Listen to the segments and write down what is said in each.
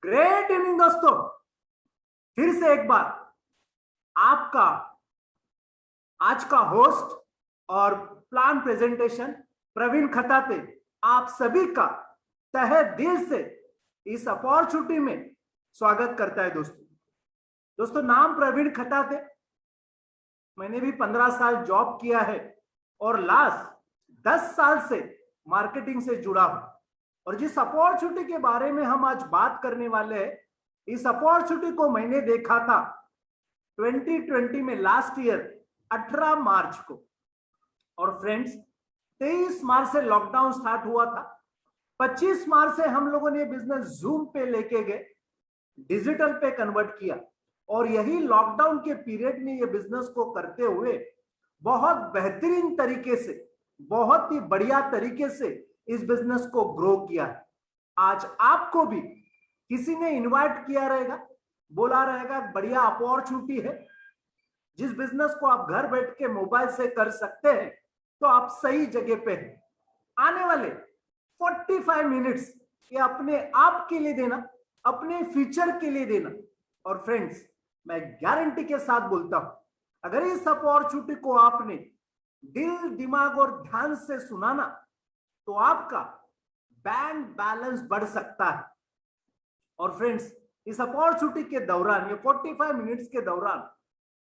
Great evening दोस्तों। फिर से एक बार आपका आज का होस्ट और प्लान प्रेजेंटेशन प्रवीण खताते आप सभी का तहे दिल से इस अपॉर्चुनिटी में स्वागत करता है। दोस्तों नाम प्रवीण खताते। मैंने भी 15 साल जॉब किया है और लास्ट 10 साल से मार्केटिंग से जुड़ा हूं। और जिस अपॉर्चुनिटी के बारे में हम आज बात करने वाले हैं, इस अपॉर्चुनिटी को मैंने देखा था 2020 में, लास्ट ईयर 18 मार्च को। और फ्रेंड्स 23 मार्च से लॉकडाउन स्टार्ट हुआ था। 25 मार्च से हम लोगों ने बिजनेस जूम पे लेके गए, डिजिटल पे कन्वर्ट किया। और यही लॉकडाउन के पीरियड में ये बिजनेस को करते हुए बहुत बेहतरीन तरीके से, बहुत ही बढ़िया तरीके से इस बिजनेस को ग्रो किया है। आज आपको भी किसी ने इनवाइट किया रहेगा, बोला रहेगा बढ़िया अपॉर्चुनिटी है, जिस बिजनेस को आप घर बैठ के मोबाइल से कर सकते हैं, तो आप सही जगह पे हैं। आने वाले 45 मिनट्स ये अपने आप के लिए देना, अपने फ्यूचर के लिए देना। और फ्रेंड्स मैं गारंटी के साथ बोलता हूं, अगर इस अपॉर्चुनिटी को आपने दिल, दिमाग और ध्यान से सुना ना, तो आपका बैंक बैलेंस बढ़ सकता है। और फ्रेंड्स इस अपॉर्चुनिटी के दौरान, ये 45 मिनट्स के दौरान,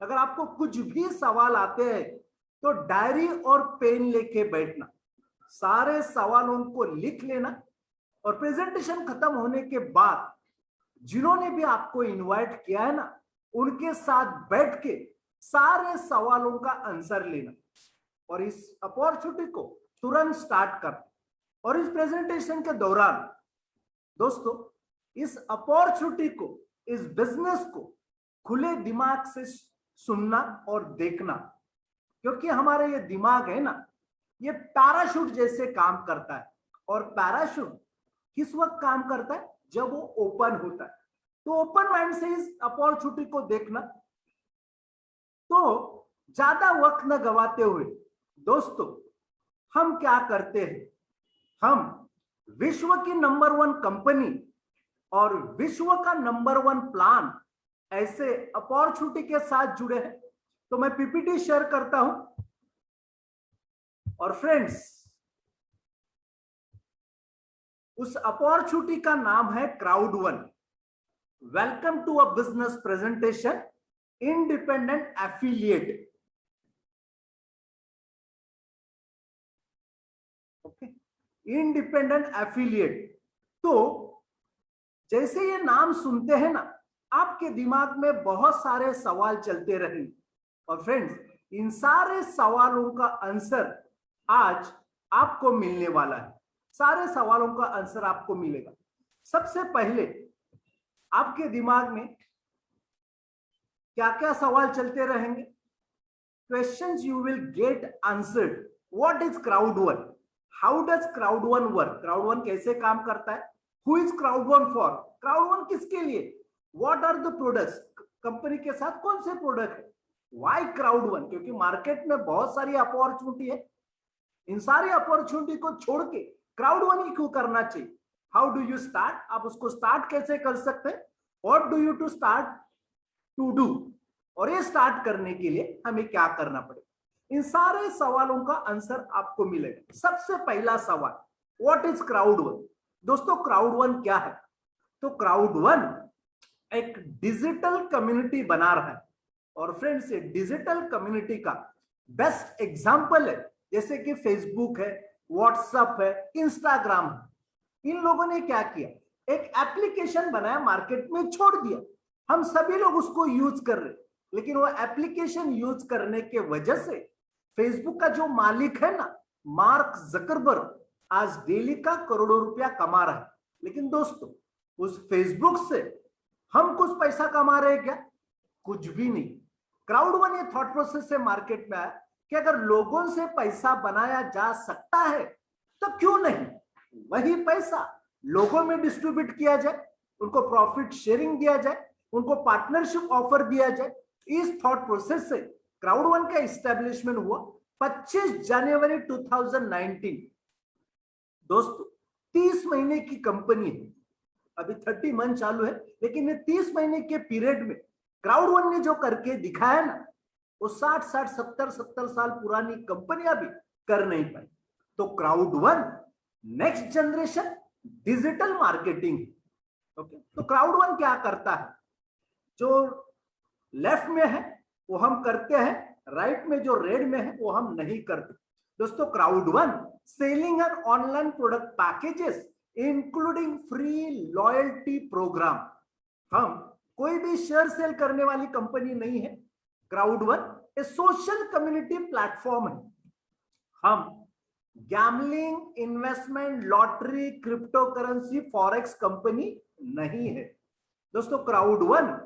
अगर आपको कुछ भी सवाल आते हैं तो डायरी और पेन लेके बैठना, सारे सवालों को लिख लेना। और प्रेजेंटेशन खत्म होने के बाद जिन्होंने भी आपको इनवाइट किया है ना, उनके साथ बैठ के सारे सवालों का आंसर लेना और इस अपॉर्चुनिटी को तुरंत स्टार्ट करना। और इस प्रेजेंटेशन के दौरान दोस्तों इस अपॉर्चुनिटी को, इस बिजनेस को खुले दिमाग से सुनना और देखना, क्योंकि हमारा ये दिमाग है ना, ये पैराशूट जैसे काम करता है। और पैराशूट किस वक्त काम करता है? जब वो ओपन होता है। तो ओपन माइंड से इस अपॉर्चुनिटी को देखना। तो ज्यादा वक्त न गवाते हुए दोस्तों हम क्या करते हैं, हम विश्व की नंबर 1 कंपनी और विश्व का नंबर 1 प्लान ऐसे अपॉर्चुनिटी के साथ जुड़े हैं। तो मैं पीपीटी शेयर करता हूं। और फ्रेंड्स उस अपॉर्चुनिटी का नाम है Crowd1. Welcome to a business presentation independent affiliate. Okay, independent affiliate. तो जैसे ये नाम सुनते हैं ना, आपके दिमाग में बहुत सारे सवाल चलते रहेंगे। और फ्रेंड्स इन सारे सवालों का आंसर आज आपको मिलने वाला है। सारे सवालों का आंसर आपको मिलेगा। सबसे पहले आपके दिमाग में क्या क्या सवाल चलते रहेंगे? Questions you will get answered. What is Crowd1? How does Crowd1 work? Crowd1 कैसे काम करता है? Who is Crowd1 for? Crowd1 किसके लिए? What are the products? Company के साथ कौन से प्रोडक्ट है? Why Crowd1? क्योंकि मार्केट में बहुत सारी अपॉर्चुनिटी है। इन सारी अपॉर्चुनिटी को छोड़ के क्राउड1 ही क्यों करना चाहिए? How do you start? आप उसको स्टार्ट कैसे कर सकते हैं? What do you to start to do? और ये स्टार्ट करने के लिए हमें क्या करना पड़ेगा? इन सारे सवालों का आंसर आपको मिलेगा। सबसे पहला सवाल, व्हाट इज क्राउड1? दोस्तों क्राउड1 क्या है? तो क्राउड1 एक डिजिटल कम्युनिटी बना रहा है। और फ्रेंड्स ये डिजिटल कम्युनिटी का बेस्ट एग्जांपल है, जैसे कि फेसबुक है, व्हाट्सएप है, इंस्टाग्राम है। इन लोगों ने क्या किया? एक एप्लीकेशन बनाया, मार्केट में छोड़ दिया। हम सभी लोग उसको यूज कर रहे, लेकिन वो एप्लीकेशन यूज करने के वजह से फेसबुक का जो मालिक है ना, मार्क जकरबर्ग, आज डेली का करोड़ों रुपया कमा रहा है। लेकिन दोस्तों उस फेसबुक से हम कुछ पैसा कमा रहे हैं क्या? कुछ भी नहीं। क्राउड1 ये थॉट प्रोसेस से मार्केट में आया कि अगर लोगों से पैसा बनाया जा सकता है तो क्यों नहीं वही पैसा लोगों में डिस्ट्रीब्यूट किया जाए, उनको प्रॉफिट शेयरिंग दिया जाए, उनको पार्टनरशिप ऑफर दिया जाए। इस थॉट प्रोसेस से क्राउड1 का एस्टेब्लिशमेंट हुआ 25 जनवरी 2019। दोस्तों 30 महीने की कंपनी है। अभी 30 मंथ चालू है, लेकिन ये 30 महीने के पीरियड में क्राउड वन ने जो करके दिखाया ना, वो 60 70 साल पुरानी कंपनियां भी कर नहीं पाई। तो crowd one next generation digital marketing. Okay, तो क्राउड वन क्या करता है? जो लेफ्ट में है वो हम करते हैं, राइट में जो रेड में है वो हम नहीं करते। दोस्तों, crowd one selling and online product packages including free loyalty programme. हम कोई भी शेयर सेल करने वाली कंपनी नहीं है। क्राउड वन ए सोशल कम्युनिटी प्लेटफॉर्म है। हम gambling, investment, lottery, crypto currency, forex company नहीं है। दोस्तों, crowd one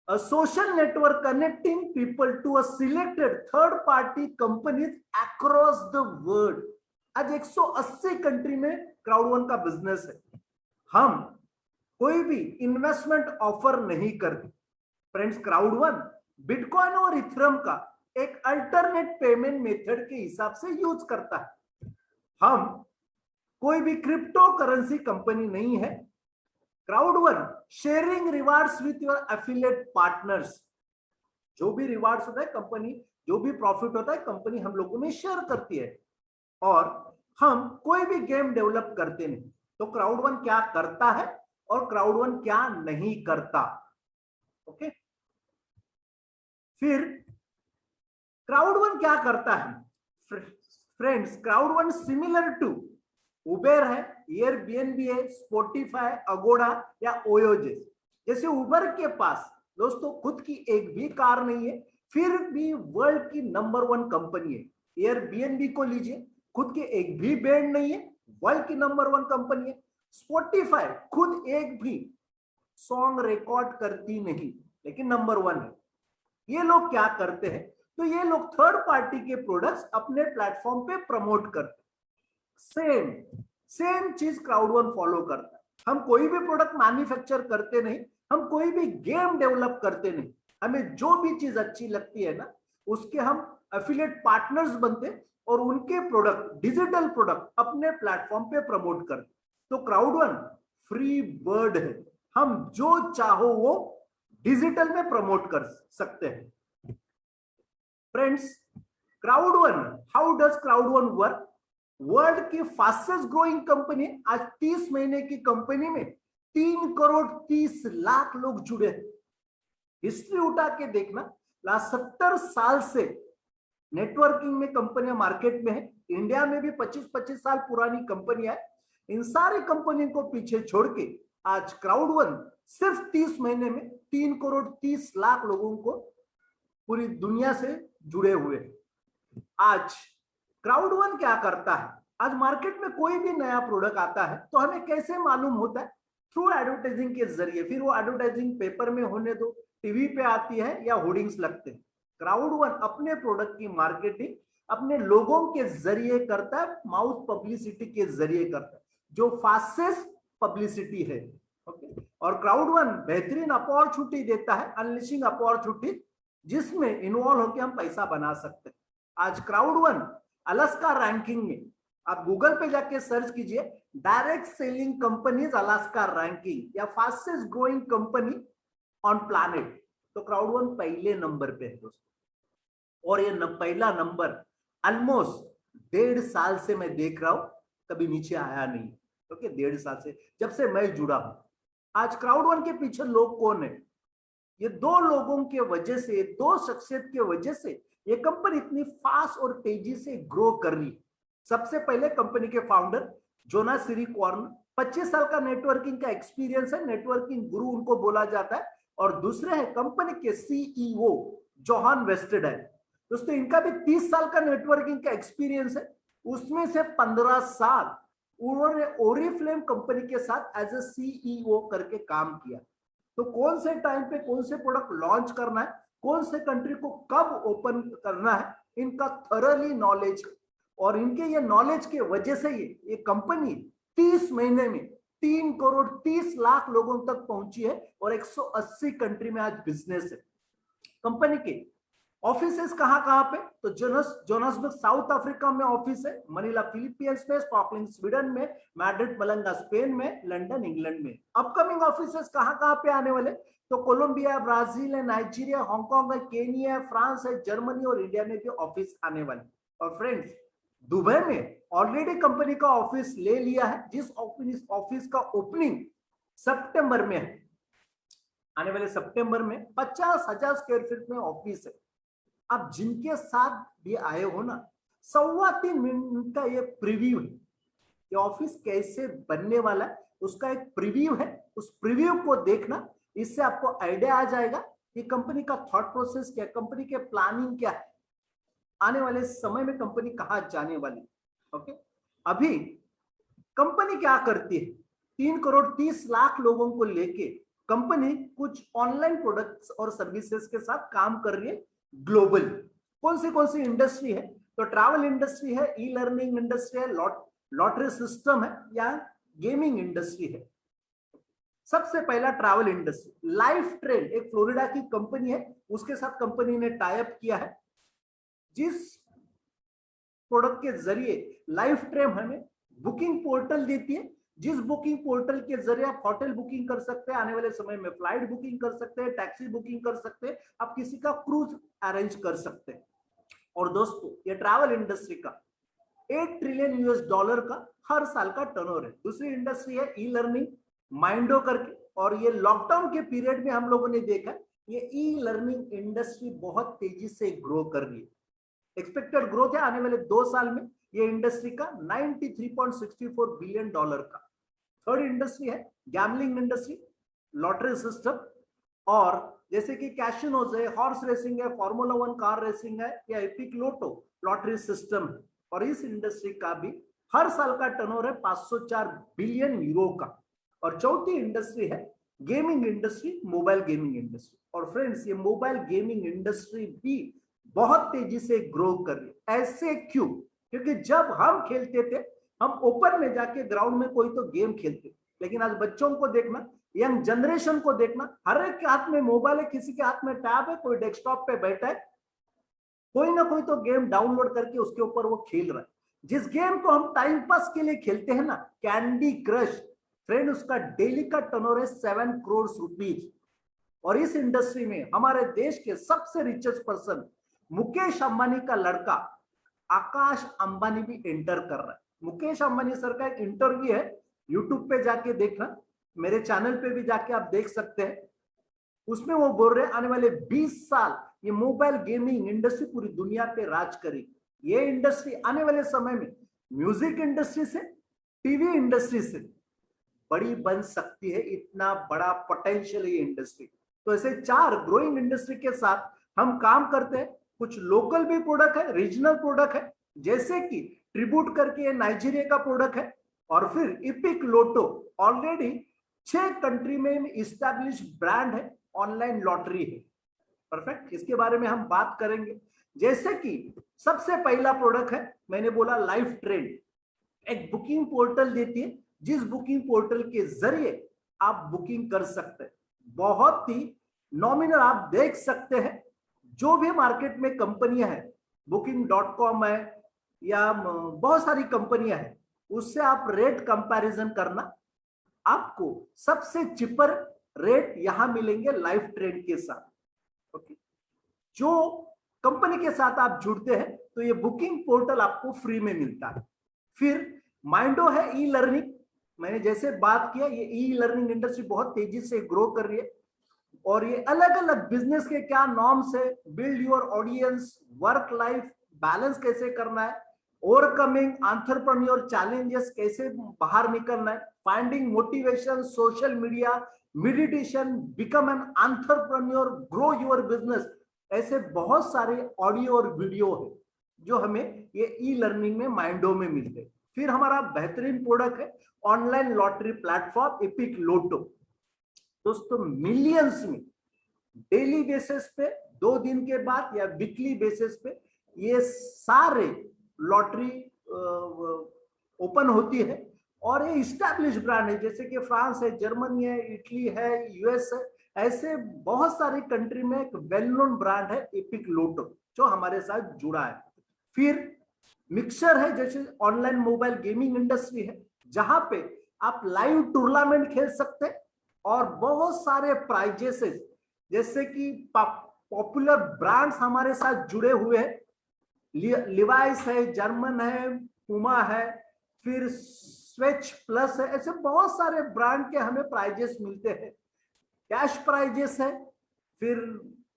a social network connecting people to a selected third party companies across the world। आज 180 कंट्री में क्राउड वन का business है। हम कोई भी इन्वेस्टमेंट ऑफर नहीं करते। फ्रेंड्स, क्राउड वन बिटकॉइन और इथेरियम का एक अल्टरनेट पेमेंट मेथड के हिसाब से यूज करता है। हम कोई भी क्रिप्टो करेंसी कंपनी नहीं है। Crowd one sharing rewards with your affiliate partners. जो भी रिवार्ड्स होता है कंपनी, जो भी प्रॉफिट होता है कंपनी हम लोगों में शेयर करती है। और हम कोई भी गेम डेवलप करते नहीं। तो क्राउड वन क्या करता है और क्राउड वन क्या नहीं करता। ओके, फिर क्राउड वन क्या करता है? Friends, crowd one similar to Uber है, एयरबीएनबी है, स्पॉटिफाई, अगोड़ा या ओयोजे। जैसे उबर के पास दोस्तों खुद की एक भी कार नहीं है, फिर भी वर्ल्ड की नंबर 1 कंपनी है। एयरबीएनबी को लीजिए, खुद के एक भी बैंड नहीं है, वर्ल्ड की नंबर 1 कंपनी है। स्पॉटिफाई खुद एक भी सॉन्ग रिकॉर्ड करती नहीं, लेकिन नंबर 1 है। ये लोग क्या करते हैं? तो ये लोग थर्ड पार्टी के प्रोडक्ट्स अपने प्लेटफॉर्म पे प्रमोट करते हैं। सेम चीज क्राउड वन फॉलो करता है। हम कोई भी प्रोडक्ट मैन्युफैक्चर करते नहीं, हम कोई भी गेम डेवलप करते नहीं। हमें जो भी चीज अच्छी लगती है ना, उसके हम एफिलिएट पार्टनर्स बनते और उनके प्रोडक्ट, डिजिटल प्रोडक्ट अपने प्लेटफॉर्म पे प्रमोट करते। तो क्राउड वन फ्री बर्ड है, हम जो चाहो वो डिजिटल में प्रमोट कर सकते हैं। Friends, crowd one, how does crowd one work? World की फास्टेस्ट ग्रोइंग कंपनी, आज 30 महीने की कंपनी में 3 करोड़ 30 लाख लोग जुड़े हैं। हिस्ट्री उठा के देखना, लास्ट 70 साल से नेटवर्किंग में कंपनियां मार्केट में है। इंडिया में भी 25-25 साल पुरानी कंपनियां है। इन सारी कंपनी को पीछे छोड़ के आज क्राउड वन सिर्फ 30 महीने में 3 करोड़ 30 लाख लोगों को पूरी दुनिया से जुड़े हुए। आज क्राउड वन क्या करता है? आज मार्केट में कोई भी नया प्रोडक्ट आता है तो हमें कैसे मालूम होता है? थ्रू एडवर्टाइजिंग के जरिए। फिर वो एडवर्टाइजिंग पेपर में होने दो, टीवी पे आती है या होर्डिंग्स लगते हैं। क्राउड वन अपने प्रोडक्ट की मार्केटिंग अपने लोगों के जरिए करता है, माउथ पब्लिसिटी के जरिए करता है, जो फास्टेस्ट पब्लिसिटी है। ओके, और क्राउड वन बेहतरीन अपॉर्चुनिटी देता है, अनलिशिंग अपॉर्चुनिटी, जिसमें इन्वॉल्व होकर हम पैसा बना सकते हैं। आज क्राउड वन अलास्का रैंकिंग में, आप गूगल पे जाके सर्च कीजिए डायरेक्ट सेलिंग कंपनीज अलास्का रैंकिंग या fastest growing company on planet, तो क्राउड वन पहले नंबर पे है दोस्तों। और ये पहला नंबर ऑलमोस्ट 1.5 साल से मैं देख रहा हूं, कभी नीचे आया नहीं। ओके, 1.5 साल से जब से मैं जुड़ा हूं। आज क्राउड वन के पीछे लोग कौन है? ये 2 लोगों के वजह से, 2 शख्सियत के वजह से ये कंपनी इतनी फास्ट और तेजी से ग्रो कर रही। सबसे पहले कंपनी के फाउंडर जोनास सिरिकॉर्न, 25 साल का नेटवर्किंग का एक्सपीरियंस है, नेटवर्किंग गुरु उनको बोला जाता है। और दूसरे है कंपनी के सीईओ जोहान वेस्टेडर। दोस्तों, इनका भी 30 साल का नेटवर्किंग का एक्सपीरियंस है, उसमें से 15 साल उन्होंने ओरिफ्लेम कंपनी के साथ एज ए सीईओ करके काम किया। तो कौन से टाइम पे कौन से प्रोडक्ट लॉन्च करना है, कौन से कंट्री को कब ओपन करना है, इनका थॉरली नॉलेज। और इनके ये नॉलेज के वजह से ये कंपनी 30 महीने में 3 करोड़ 30 लाख लोगों तक पहुंची है और 180 कंट्री में आज बिजनेस है। कंपनी के ऑफिसेस कहाँ कहाँ पे? तो जोनासबर्ग साउथ अफ्रीका में ऑफिस है, मनीला फिलीपींस में, स्टॉकहोम स्वीडन में, मैड्रिड मलंगा स्पेन में, लंदन इंग्लैंड में। अपकमिंग ऑफिसेस कहाँ कहाँ पे आने वाले? तो कोलंबिया, ब्राजील है, नाइजीरिया, हांगकांग है, केनिया है, फ्रांस है, जर्मनी और इंडिया में भी ऑफिस आने वाले। और फ्रेंड्स, दुबई में ऑलरेडी कंपनी का ऑफिस ले लिया है, जिस ऑफिस का ओपनिंग सितंबर में है, आने वाले सितंबर में 50,000 स्क्वायर फीट में ऑफिस है। अब जिनके साथ भी आए हो ना, 3.25 मिनट का ये प्रीव्यू है, ये ऑफिस कैसे बनने वाला है उसका एक प्रीव्यू है। उस प्रीव्यू को देखना, इससे आपको आइडिया आ जाएगा कि कंपनी का थॉट प्रोसेस क्या, कंपनी के प्लानिंग क्या है, आने वाले समय में कंपनी कहां जाने वाली। ओके, अभी कंपनी क्या करती है? 3 करोड़ 30 लाख लोगों को लेके कंपनी कुछ ऑनलाइन प्रोडक्ट्स और सर्विसेज के साथ काम कर रही है ग्लोबल। कौन सी इंडस्ट्री है? तो ट्रैवल इंडस्ट्री है, ई लर्निंग इंडस्ट्री है, लॉटरी सिस्टम है, या गेमिंग इंडस्ट्री है। सबसे पहला ट्रैवल इंडस्ट्री, लाइफ ट्रेन एक फ्लोरिडा की कंपनी है, उसके साथ कंपनी ने टाई अप किया है, जिस प्रोडक्ट के जरिए लाइफ ट्रेन हमें बुकिंग पोर्टल देती है, जिस बुकिंग पोर्टल के जरिए आप होटल बुकिंग कर सकते हैं, आने वाले समय में फ्लाइट बुकिंग कर सकते हैं, टैक्सी बुकिंग कर सकते हैं, आप किसी का क्रूज अरेंज कर सकते हैं। और दोस्तों, ये ट्रैवल इंडस्ट्री का $8 ट्रिलियन का हर साल का टर्नओवर है। दूसरी इंडस्ट्री है ई लर्निंग, माइंडो करके, और ये लॉकडाउन के पीरियड में हम लोगों ने देखा ये ई लर्निंग इंडस्ट्री बहुत तेजी से ग्रो कर रही है। एक्सपेक्टेड ग्रोथ है आने वाले 2 साल में ये इंडस्ट्री का $93.64 बिलियन का। थर्ड इंडस्ट्री है गैम्बलिंग इंडस्ट्री, लॉटरी सिस्टम, और जैसे कि कैसिनोज है, हॉर्स रेसिंग है, फार्मूला 1 कार रेसिंग है, या एपिक लोटो लॉटरी सिस्टम है। और इस इंडस्ट्री का भी हर साल का टर्नओवर है 504 बिलियन यूरो का। और चौथी इंडस्ट्री है gaming industry, mobile gaming industry. और फ्रेंड्स, ये मोबाइल गेमिंग इंडस्ट्री भी बहुत तेजी से ग्रो कर रही है। ऐसे क्यों? क्योंकि जब हम खेलते थे, हम ओपन में जाके ग्राउंड में कोई तो गेम खेलते, लेकिन आज बच्चों को देखना, यंग जनरेशन को देखना, हर एक के हाथ में मोबाइल है, किसी के हाथ में टैब है, कोई डेस्कटॉप पे बैठा है, कोई ना कोई तो गेम डाउनलोड करके उसके ऊपर वो खेल रहा है। जिस गेम को हम टाइम पास के लिए खेलते हैं ना, कैंडी क्रश, फ्रेंड, उसका डेली का टर्नओवर है 7 करोड़ रुपीज। और इस इंडस्ट्री में हमारे देश के सबसे रिचेस्ट पर्सन मुकेश अंबानी का लड़का आकाश अंबानी भी एंटर कर रहा है। मुकेश अंबानी सर का एक इंटरव्यू है, यूट्यूब पे जाके देखना, मेरे चैनल पे भी जाके आप देख सकते हैं। उसमें वो बोल रहे हैं आने वाले 20 साल ये मोबाइल गेमिंग इंडस्ट्री पूरी दुनिया पे राज करेगी। ये इंडस्ट्री आने वाले समय में म्यूजिक इंडस्ट्री से, टीवी इंडस्ट्री से बड़ी बन सकती है, इतना बड़ा पोटेंशियल ये इंडस्ट्री। तो ऐसे 4 ग्रोइंग इंडस्ट्री के साथ हम काम करते हैं। कुछ लोकल भी प्रोडक्ट है, रीजनल प्रोडक्ट है, जैसे कि ट्रिब्यूट करके नाइजीरिया का प्रोडक्ट है, और फिर इपिक लोटो ऑलरेडी 6 कंट्री में इस्टेब्लिश ब्रांड है, ऑनलाइन लॉटरी है। परफेक्ट, इसके बारे में हम बात करेंगे। जैसे कि सबसे पहला प्रोडक्ट है, मैंने बोला लाइफ ट्रेंड, एक बुकिंग पोर्टल देती है, जिस बुकिंग पोर्टल के जरिए आप बुकिंग कर सकते हैं। बहुत ही नॉमिनल, आप देख सकते हैं जो भी मार्केट में कंपनियां हैं, booking.com है या बहुत सारी कंपनियां हैं, उससे आप रेट कंपैरिजन करना, आपको सबसे चिपर रेट यहां मिलेंगे लाइफ ट्रेंड के साथ। ओके, जो कंपनी के साथ आप जुड़ते हैं तो ये बुकिंग पोर्टल आपको फ्री में मिलता है। फिर माइंडो है ई लर्निंग, मैंने जैसे बात किया, ये ई लर्निंग इंडस्ट्री बहुत तेजी से ग्रो कर रही है, और ये अलग अलग बिजनेस के क्या नॉर्म्स है, build your audience, work life balance कैसे करना है, ओवरकमिंग एंटरप्रेन्योर चैलेंजेस कैसे बाहर निकलना है, finding motivation, social media, meditation, become an entrepreneur, grow your business, ऐसे बहुत सारे ऑडियो और वीडियो है जो हमें ये ई लर्निंग में माइंडो में मिलते हैं। फिर हमारा बेहतरीन प्रोडक्ट है ऑनलाइन लॉटरी प्लेटफॉर्म एपिक लोटो। दोस्तों, मिलियंस में डेली बेसिस पे, 2 दिन के बाद या वीकली बेसिस पे ये सारे लॉटरी ओपन होती है, और ये इस्टेब्लिश ब्रांड है, जैसे कि फ्रांस है, जर्मनी है, इटली है, यूएस है, ऐसे बहुत सारी कंट्री में एक वेल नोन ब्रांड है एपिक लोटो जो हमारे साथ जुड़ा है। फिर मिक्सर है, जैसे ऑनलाइन मोबाइल गेमिंग इंडस्ट्री है जहां पे आप लाइव टूर्नामेंट खेल सकते हैं और बहुत सारे प्राइजेस जैसे कि पॉपुलर ब्रांड्स हमारे साथ जुड़े हुए हैं। लिवाइस है, जर्मन है, पुमा है, फिर स्विच प्लस है, ऐसे बहुत सारे ब्रांड के हमें प्राइजेस मिलते हैं, कैश प्राइजेस है। फिर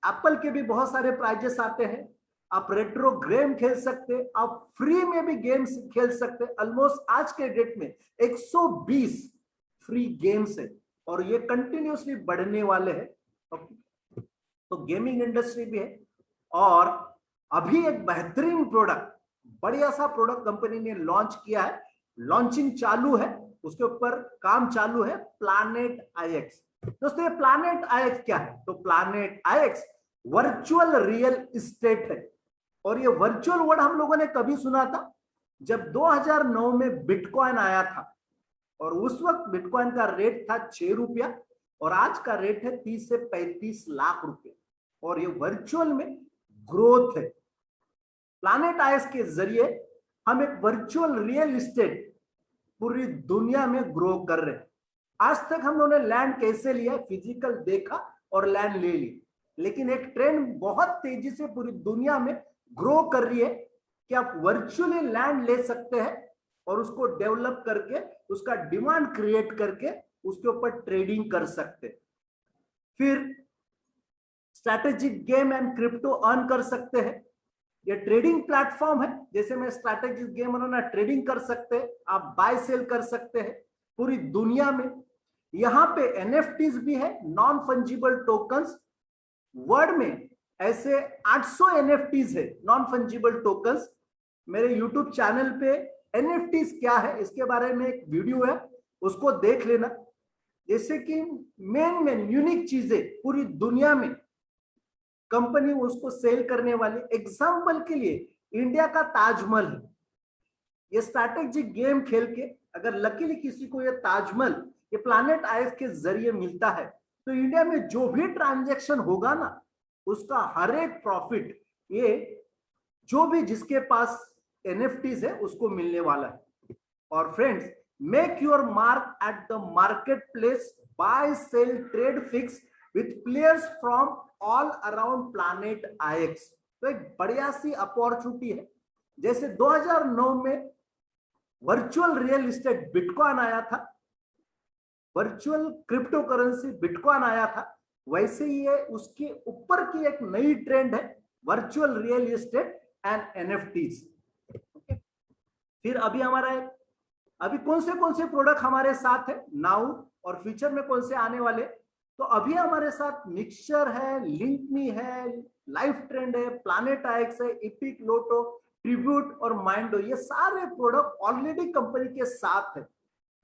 एप्पल के भी बहुत सारे प्राइजेस आते हैं। आप रेट्रो गेम खेल सकते हैं, आप फ्री में भी गेम्स खेल सकते हैं। ऑलमोस्ट आज के डेट में 120 फ्री गेम्स है और ये कंटिन्यूसली बढ़ने वाले हैं। तो गेमिंग इंडस्ट्री भी है। और अभी एक बेहतरीन प्रोडक्ट, बढ़िया सा प्रोडक्ट कंपनी ने लॉन्च किया है, लॉन्चिंग चालू है, उसके ऊपर काम चालू है, प्लैनेट आईएक्स। दोस्तों ये प्लैनेट आईएक्स क्या है? तो प्लैनेट आईएक्स वर्चुअल रियल एस्टेट है। और ये वर्चुअल वर्ड हम लोगों ने कभी सुना था? जब 2009 में बिटकॉइन आया था और उस वक्त बिटकॉइन का रेट था 6 रुपया और आज का रेट है 30 से 35 लाख रुपए। और ये वर्चुअल में ग्रोथ है। प्लैनेट आईएक्स के जरिए हम एक वर्चुअल रियल एस्टेट पूरी दुनिया में ग्रो कर रहे हैं। आज तक हम लोगों ने लैंड कैसे लिया, फिजिकल देखा और लैंड ले ली, लेकिन एक ट्रेंड बहुत तेजी से पूरी दुनिया में ग्रो कर रही है कि आप वर्चुअली लैंड ले सकते हैं और उसको डेवलप करके उसका डिमांड क्रिएट करके उसके ऊपर ट्रेडिंग कर सकते हैं। फिर strategic game and crypto earn कर सकते हैं। ये ट्रेडिंग प्लेटफॉर्म है, जैसे मैं स्ट्रैटेजिक गेम बनाना ट्रेडिंग कर सकते हैं, आप बाय सेल कर सकते हैं पूरी दुनिया में। यहां पे एनएफटीज भी है, नॉन फंजिबल टोकन्स। वर्ल्ड में ऐसे 800 एनएफटीज है, नॉन फंजिबल टोकन्स। मेरे यूट्यूब चैनल पे एनएफटीज क्या है इसके बारे में एक वीडियो है, उसको देख लेना। जैसे कि मेन यूनिक चीजें पूरी दुनिया में कंपनी उसको सेल करने वाली। एग्जांपल के लिए इंडिया का ताजमहल है, ये स्ट्रैटेजिक गेम खेल के अगर लकीली किसी को ये ताजमहल ये प्लैनेट आईएक्स के जरिए मिलता है तो इंडिया में जो भी ट्रांजैक्शन होगा ना उसका हर एक प्रॉफिट ये जो भी जिसके पास एनएफटीज है उसको मिलने वाला है। और friends, make your mark at the marketplace, buy sell trade fix with players from all around planet IX. तो एक बढ़िया सी अपॉर्चुनिटी है। जैसे 2009 में वर्चुअल रियल एस्टेट बिटकॉइन आया था, वर्चुअल क्रिप्टो करेंसी बिटकॉइन आया था, वैसे ही ये उसके ऊपर की एक नई ट्रेंड है, virtual real estate and NFTs. फिर अभी हमारा अभी कौन से प्रोडक्ट हमारे साथ है नाउ और फ्यूचर में कौन से आने वाले? तो अभी हमारे साथ मिक्सचर है, लिंकमी है, लाइफ ट्रेंड है, प्लैनेट आईएक्स है, एपिक लोटो, ट्रिब्यूट और माइंडो, ये सारे प्रोडक्ट ऑलरेडी कंपनी के साथ है।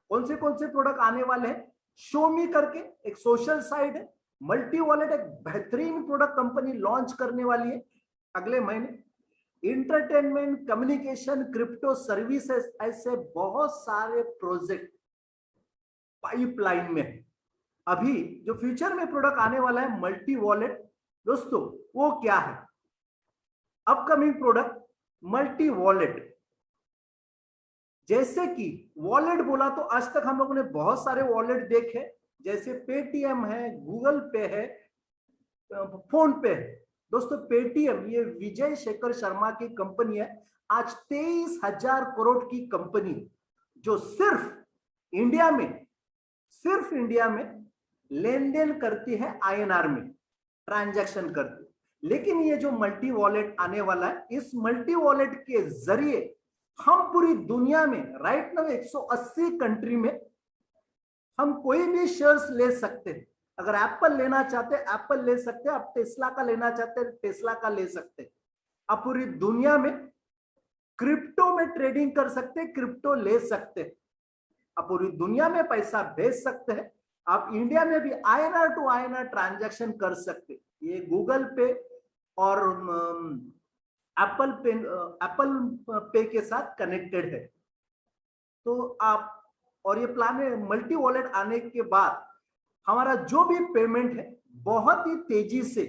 कौन से प्रोडक्ट आने वाले हैं? शोमी करके एक सोशल साइट है, मल्टी वॉलेट एक बेहतरीन प्रोडक्ट कंपनी लॉन्च करने वाली है अगले महीने। इंटरटेनमेंट, कम्युनिकेशन, क्रिप्टो सर्विसेज, ऐसे बहुत सारे प्रोजेक्ट पाइपलाइन में है। अभी जो फ्यूचर में प्रोडक्ट आने वाला है मल्टी वॉलेट, दोस्तों वो क्या है? Upcoming product multi wallet. जैसे कि वॉलेट बोला तो आज तक हम लोगों ने बहुत सारे वॉलेट देखे, जैसे पेटीएम है, गूगल पे है, फोन पे है। दोस्तों पेटीएम ये विजय शेखर शर्मा की कंपनी है, आज 23,000 करोड़ की कंपनी जो सिर्फ इंडिया में लेन देन करती है, आईएनआर में ट्रांजैक्शन करती है। लेकिन ये जो मल्टी वॉलेट आने वाला है, इस मल्टी वॉलेट के जरिए हम पूरी दुनिया में राइट नाउ 180 कंट्री में हम कोई भी शेयर्स ले सकते हैं। अगर एप्पल लेना चाहते हैं एप्पल ले सकते हैं, आप टेस्ला का लेना चाहते हैं टेस्ला का ले सकते हैं। आप पूरी दुनिया में क्रिप्टो में ट्रेडिंग कर सकते हैं, क्रिप्टो ले सकते हैं, आप पूरी दुनिया में पैसा भेज सकते हैं, आप इंडिया में भी आईएनआर टू आईएनआर ट्रांजैक्शन कर सकते। ये गूगल पे और एप्पल पे के साथ कनेक्टेड है। तो आप और ये प्लान है मल्टी वॉलेट आने के बाद हमारा जो भी पेमेंट है बहुत ही तेजी से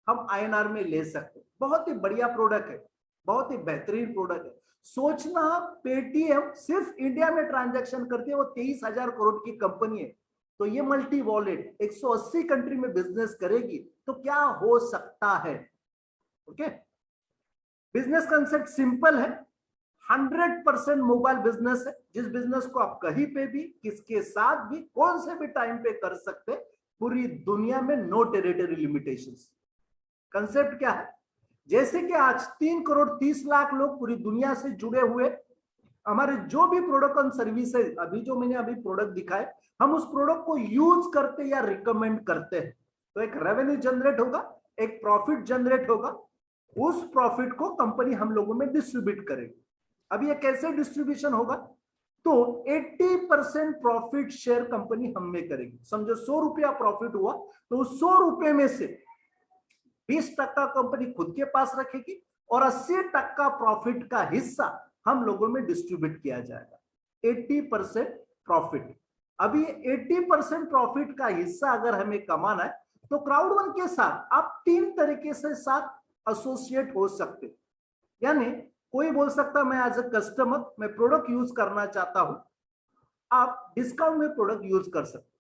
हम INR में ले सकते हैं। बहुत ही बढ़िया प्रोडक्ट है, बहुत ही बेहतरीन प्रोडक्ट है। सोचना, पेटीएम सिर्फ इंडिया में ट्रांजैक्शन करती है, वो 23,000 करोड़ की कंपनी है, तो ये मल्टी वॉलेट 180 कंट्री में बिजनेस करेगी, तो क्या हो सकता है। ओके, बिजनेस कंसेप्ट सिंपल है, 100% मोबाइल बिजनेस है, जिस बिजनेस को आप कहीं पे भी, किसके साथ भी, कौन से भी टाइम पे कर सकते, पूरी दुनिया में, नो टेरिटरी लिमिटेशंस। कंसेप्ट क्या है, जैसे कि आज 3 करोड़ 30 लाख लोग पूरी दुनिया से जुड़े हुए, हमारे जो भी प्रोडक्ट और सर्विस है, अभी जो मैंने अभी प्रोडक्ट दिखाए, हम उस प्रोडक्ट को यूज करते या रिकमेंड करते हैं, तो एक रेवेन्यू जनरेट होगा, एक प्रॉफिट जनरेट होगा, उस प्रॉफिट को कंपनी हम लोगों में डिस्ट्रीब्यूट करेगी। अब ये कैसे डिस्ट्रीब्यूशन होगा, तो 80% प्रॉफिट शेयर कंपनी हम में करेगी। समझो 100 रुपया प्रॉफिट हुआ, तो उस 100 रुपए में से 20% कंपनी खुद के पास रखेगी और 80% प्रॉफिट का हिस्सा हम लोगों में डिस्ट्रीब्यूट किया जाएगा। 80% प्रॉफिट। अभी 80% प्रॉफिट का हिस्सा अगर हमें कमाना है, तो क्राउड1 के साथ आप 3 तरीके से साथ एसोसिएट हो सकते। यानी कोई बोल सकता मैं एज अ कस्टमर मैं प्रोडक्ट यूज करना चाहता हूं, आप डिस्काउंट में प्रोडक्ट यूज कर सकते।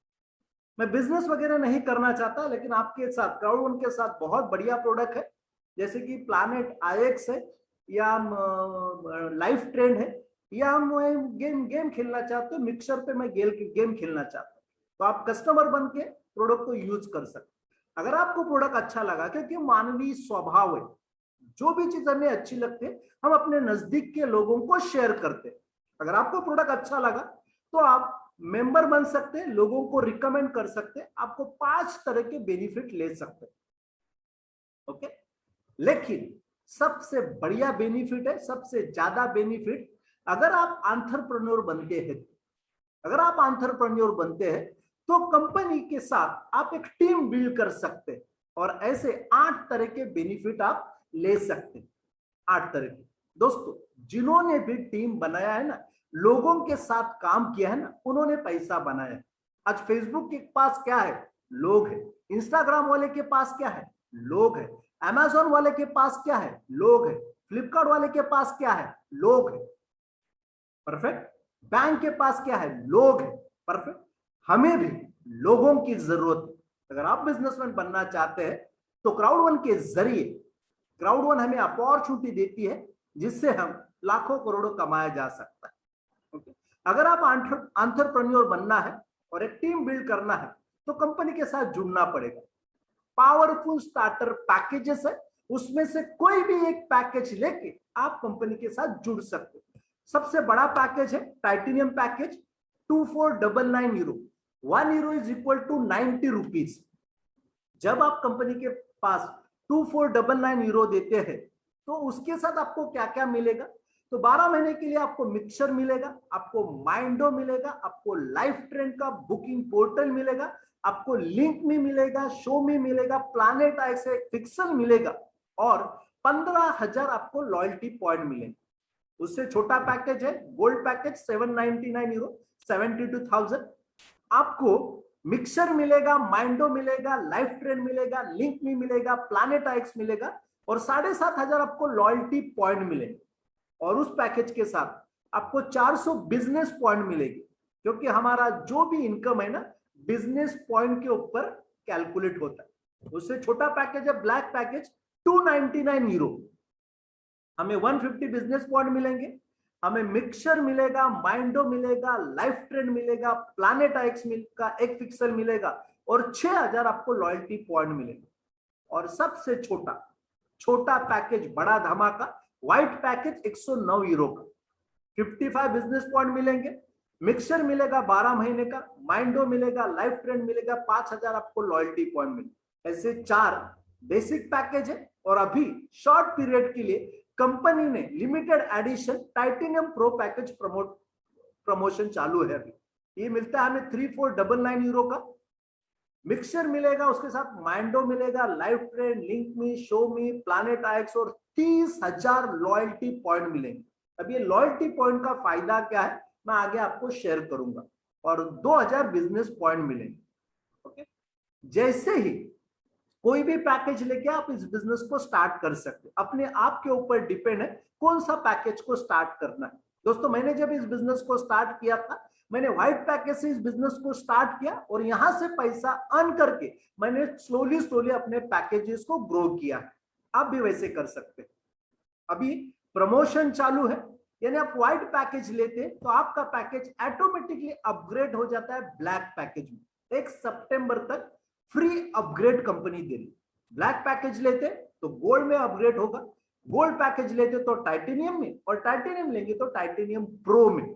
मैं बिजनेस वगैरह नहीं करना चाहता, लेकिन आपके साथ क्राउड1 के साथ बहुत बढ़िया प्रोडक्ट है, जैसे कि प्लैनेट IX है, या लाइफ ट्रेंड है, या मैं गेम खेलना चाहते हो, मिक्सर पे मैं गेम खेलना चाहता हूँ, तो आप कस्टमर बन के प्रोडक्ट को यूज कर सकते। अगर आपको प्रोडक्ट अच्छा लगा, क्योंकि मानवीय स्वभाव है, जो भी चीज हमें अच्छी लगती है हम अपने नजदीक के लोगों को शेयर करते हैं। अगर आपको प्रोडक्ट अच्छा लगा, तो आप मेंबर बन सकते हैं, लोगों को रिकमेंड कर सकते हैं, आपको 5 तरह के बेनिफिट ले सकते हैं। ओके, लेकिन सबसे बढ़िया बेनिफिट है, सबसे ज्यादा बेनिफिट, अगर आप एंटरप्रेन्योर बनते हैं, अगर आप एंटरप्रेन्योर बनते हैं, तो कंपनी के साथ आप एक टीम बिल्ड कर सकते हैं, और ऐसे 8 तरह के बेनिफिट आप ले सकते हैं। 8 तरह के। दोस्तों, जिन्होंने भी टीम बनाया है ना, लोगों के साथ काम किया है ना, उन्होंने पैसा बनाया है। आज फेसबुक के पास क्या है, लोग है। इंस्टाग्राम वाले के पास क्या है, लोग है। अमेजोन वाले के पास क्या है, लोग है। फ्लिपकार्ट वाले के पास क्या है, लोग है। परफेक्ट। बैंक के पास क्या है, लोग है। परफेक्ट। हमें भी लोगों की जरूरत है। अगर आप बिजनेसमैन बनना चाहते हैं, तो क्राउड1 के जरिए, क्राउड1 हमें अपॉर्चुनिटी देती है, जिससे हम लाखों करोड़ों कमाया जा सकता है। ओके, अगर आप एंटरप्रेन्योर बनना है और एक टीम बिल्ड करना है, तो कंपनी के साथ जुड़ना पड़ेगा। पावरफुल स्टार्टर पैकेजेस है, उसमें से कोई भी एक पैकेज लेके आप कंपनी के साथ जुड़ सकते हैं। सबसे बड़ा पैकेज है titanium package, 2499 euro. 1 euro is equal to 90 rupees. जब आप कंपनी के पास 2499 यूरो देते हैं, तो उसके साथ आपको क्या क्या मिलेगा, तो 12 महीने के लिए आपको मिक्सर मिलेगा, आपको माइंडो मिलेगा, आपको लाइफ ट्रेंड का बुकिंग पोर्टल मिलेगा, आपको लिंक में मिलेगा, शो में मिलेगा, प्लैनेट IX पिक्सल मिलेगा, और 15,000 आपको लॉयल्टी पॉइंट मिलेंगे। उससे छोटा पैकेज है गोल्ड पैकेज, 799 यूरो, 72,000। आपको मिक्सर मिलेगा, माइंडो मिलेगा, लाइफ ट्रेंड मिलेगा, लिंक में मिलेगा, प्लैनेट IX मिलेगा, और 7,500 आपको लॉयल्टी पॉइंट मिलेंगे। और उस पैकेज के साथ आपको 400 बिजनेस पॉइंट मिलेगी, क्योंकि हमारा जो भी इनकम है ना, बिजनेस पॉइंट के ऊपर कैलकुलेट होता है। उससे छोटा पैकेज है ब्लैक पैकेज, 299 यूरो। हमें 150 बिजनेस पॉइंट मिलेंगे, हमें मिक्सर मिलेगा, माइंडो मिलेगा, लाइफ ट्रेंड मिलेगा, प्लैनेट IX का एक पिक्सल मिलेगा, और 6,000 आपको लॉयल्टी पॉइंट मिलेगा। और सबसे छोटा छोटा पैकेज, बड़ा धमाका, व्हाइट पैकेज 109 यूरो का, 55 बिजनेस पॉइंट मिलेंगे, मिक्सर मिलेगा 12 महीने का, माइंडो मिलेगा, लाइफ ट्रेंड मिलेगा, 5,000 आपको लॉयल्टी पॉइंट मिलेगा। ऐसे 4 बेसिक पैकेज है। और अभी शॉर्ट पीरियड के लिए कंपनी ने limited edition titanium pro package promotion चालू है अभी। ये मिलता है हमें 3499 यूरो का। मिक्सर मिलेगा, उसके साथ माइंडो मिलेगा, लाइफ ट्रेंड, लिंक मी, शो मी, प्लैनेट IX, और 30,000 लॉयल्टी पॉइंट मिलेंगे। अब ये लॉयल्टी पॉइंट का फायदा क्या है, मैं आगे आपको शेयर करूंगा। और 2,000 बिजनेस पॉइंट मिलेंगे। ओके, जैसे ही कोई भी पैकेज लेके आप इस बिजनेस को स्टार्ट कर सकते हैं, अपने आप के ऊपर डिपेंड है कौन सा पैकेज को स्टार्ट करना है। दोस्तों मैंने जब इस बिजनेस को स्टार्ट किया था, मैंने व्हाइट पैकेज से इस बिजनेस को स्टार्ट किया और यहां से पैसा अर्न करके मैंने स्लोली स्लोली अपने पैकेजेस को ग्रो किया है। आप भी वैसे कर सकते हैं। अभी प्रमोशन चालू है, यानी आप व्हाइट पैकेज लेते हैं तो आपका पैकेज ऑटोमेटिकली अपग्रेड हो जाता है ब्लैक पैकेज में। 1 सितंबर तक फ्री अपग्रेड कंपनी दे रही। ब्लैक पैकेज लेते तो गोल्ड में अपग्रेड होगा, गोल्ड पैकेज लेते तो टाइटेनियम में, और टाइटेनियम लेंगे तो टाइटेनियम प्रो में।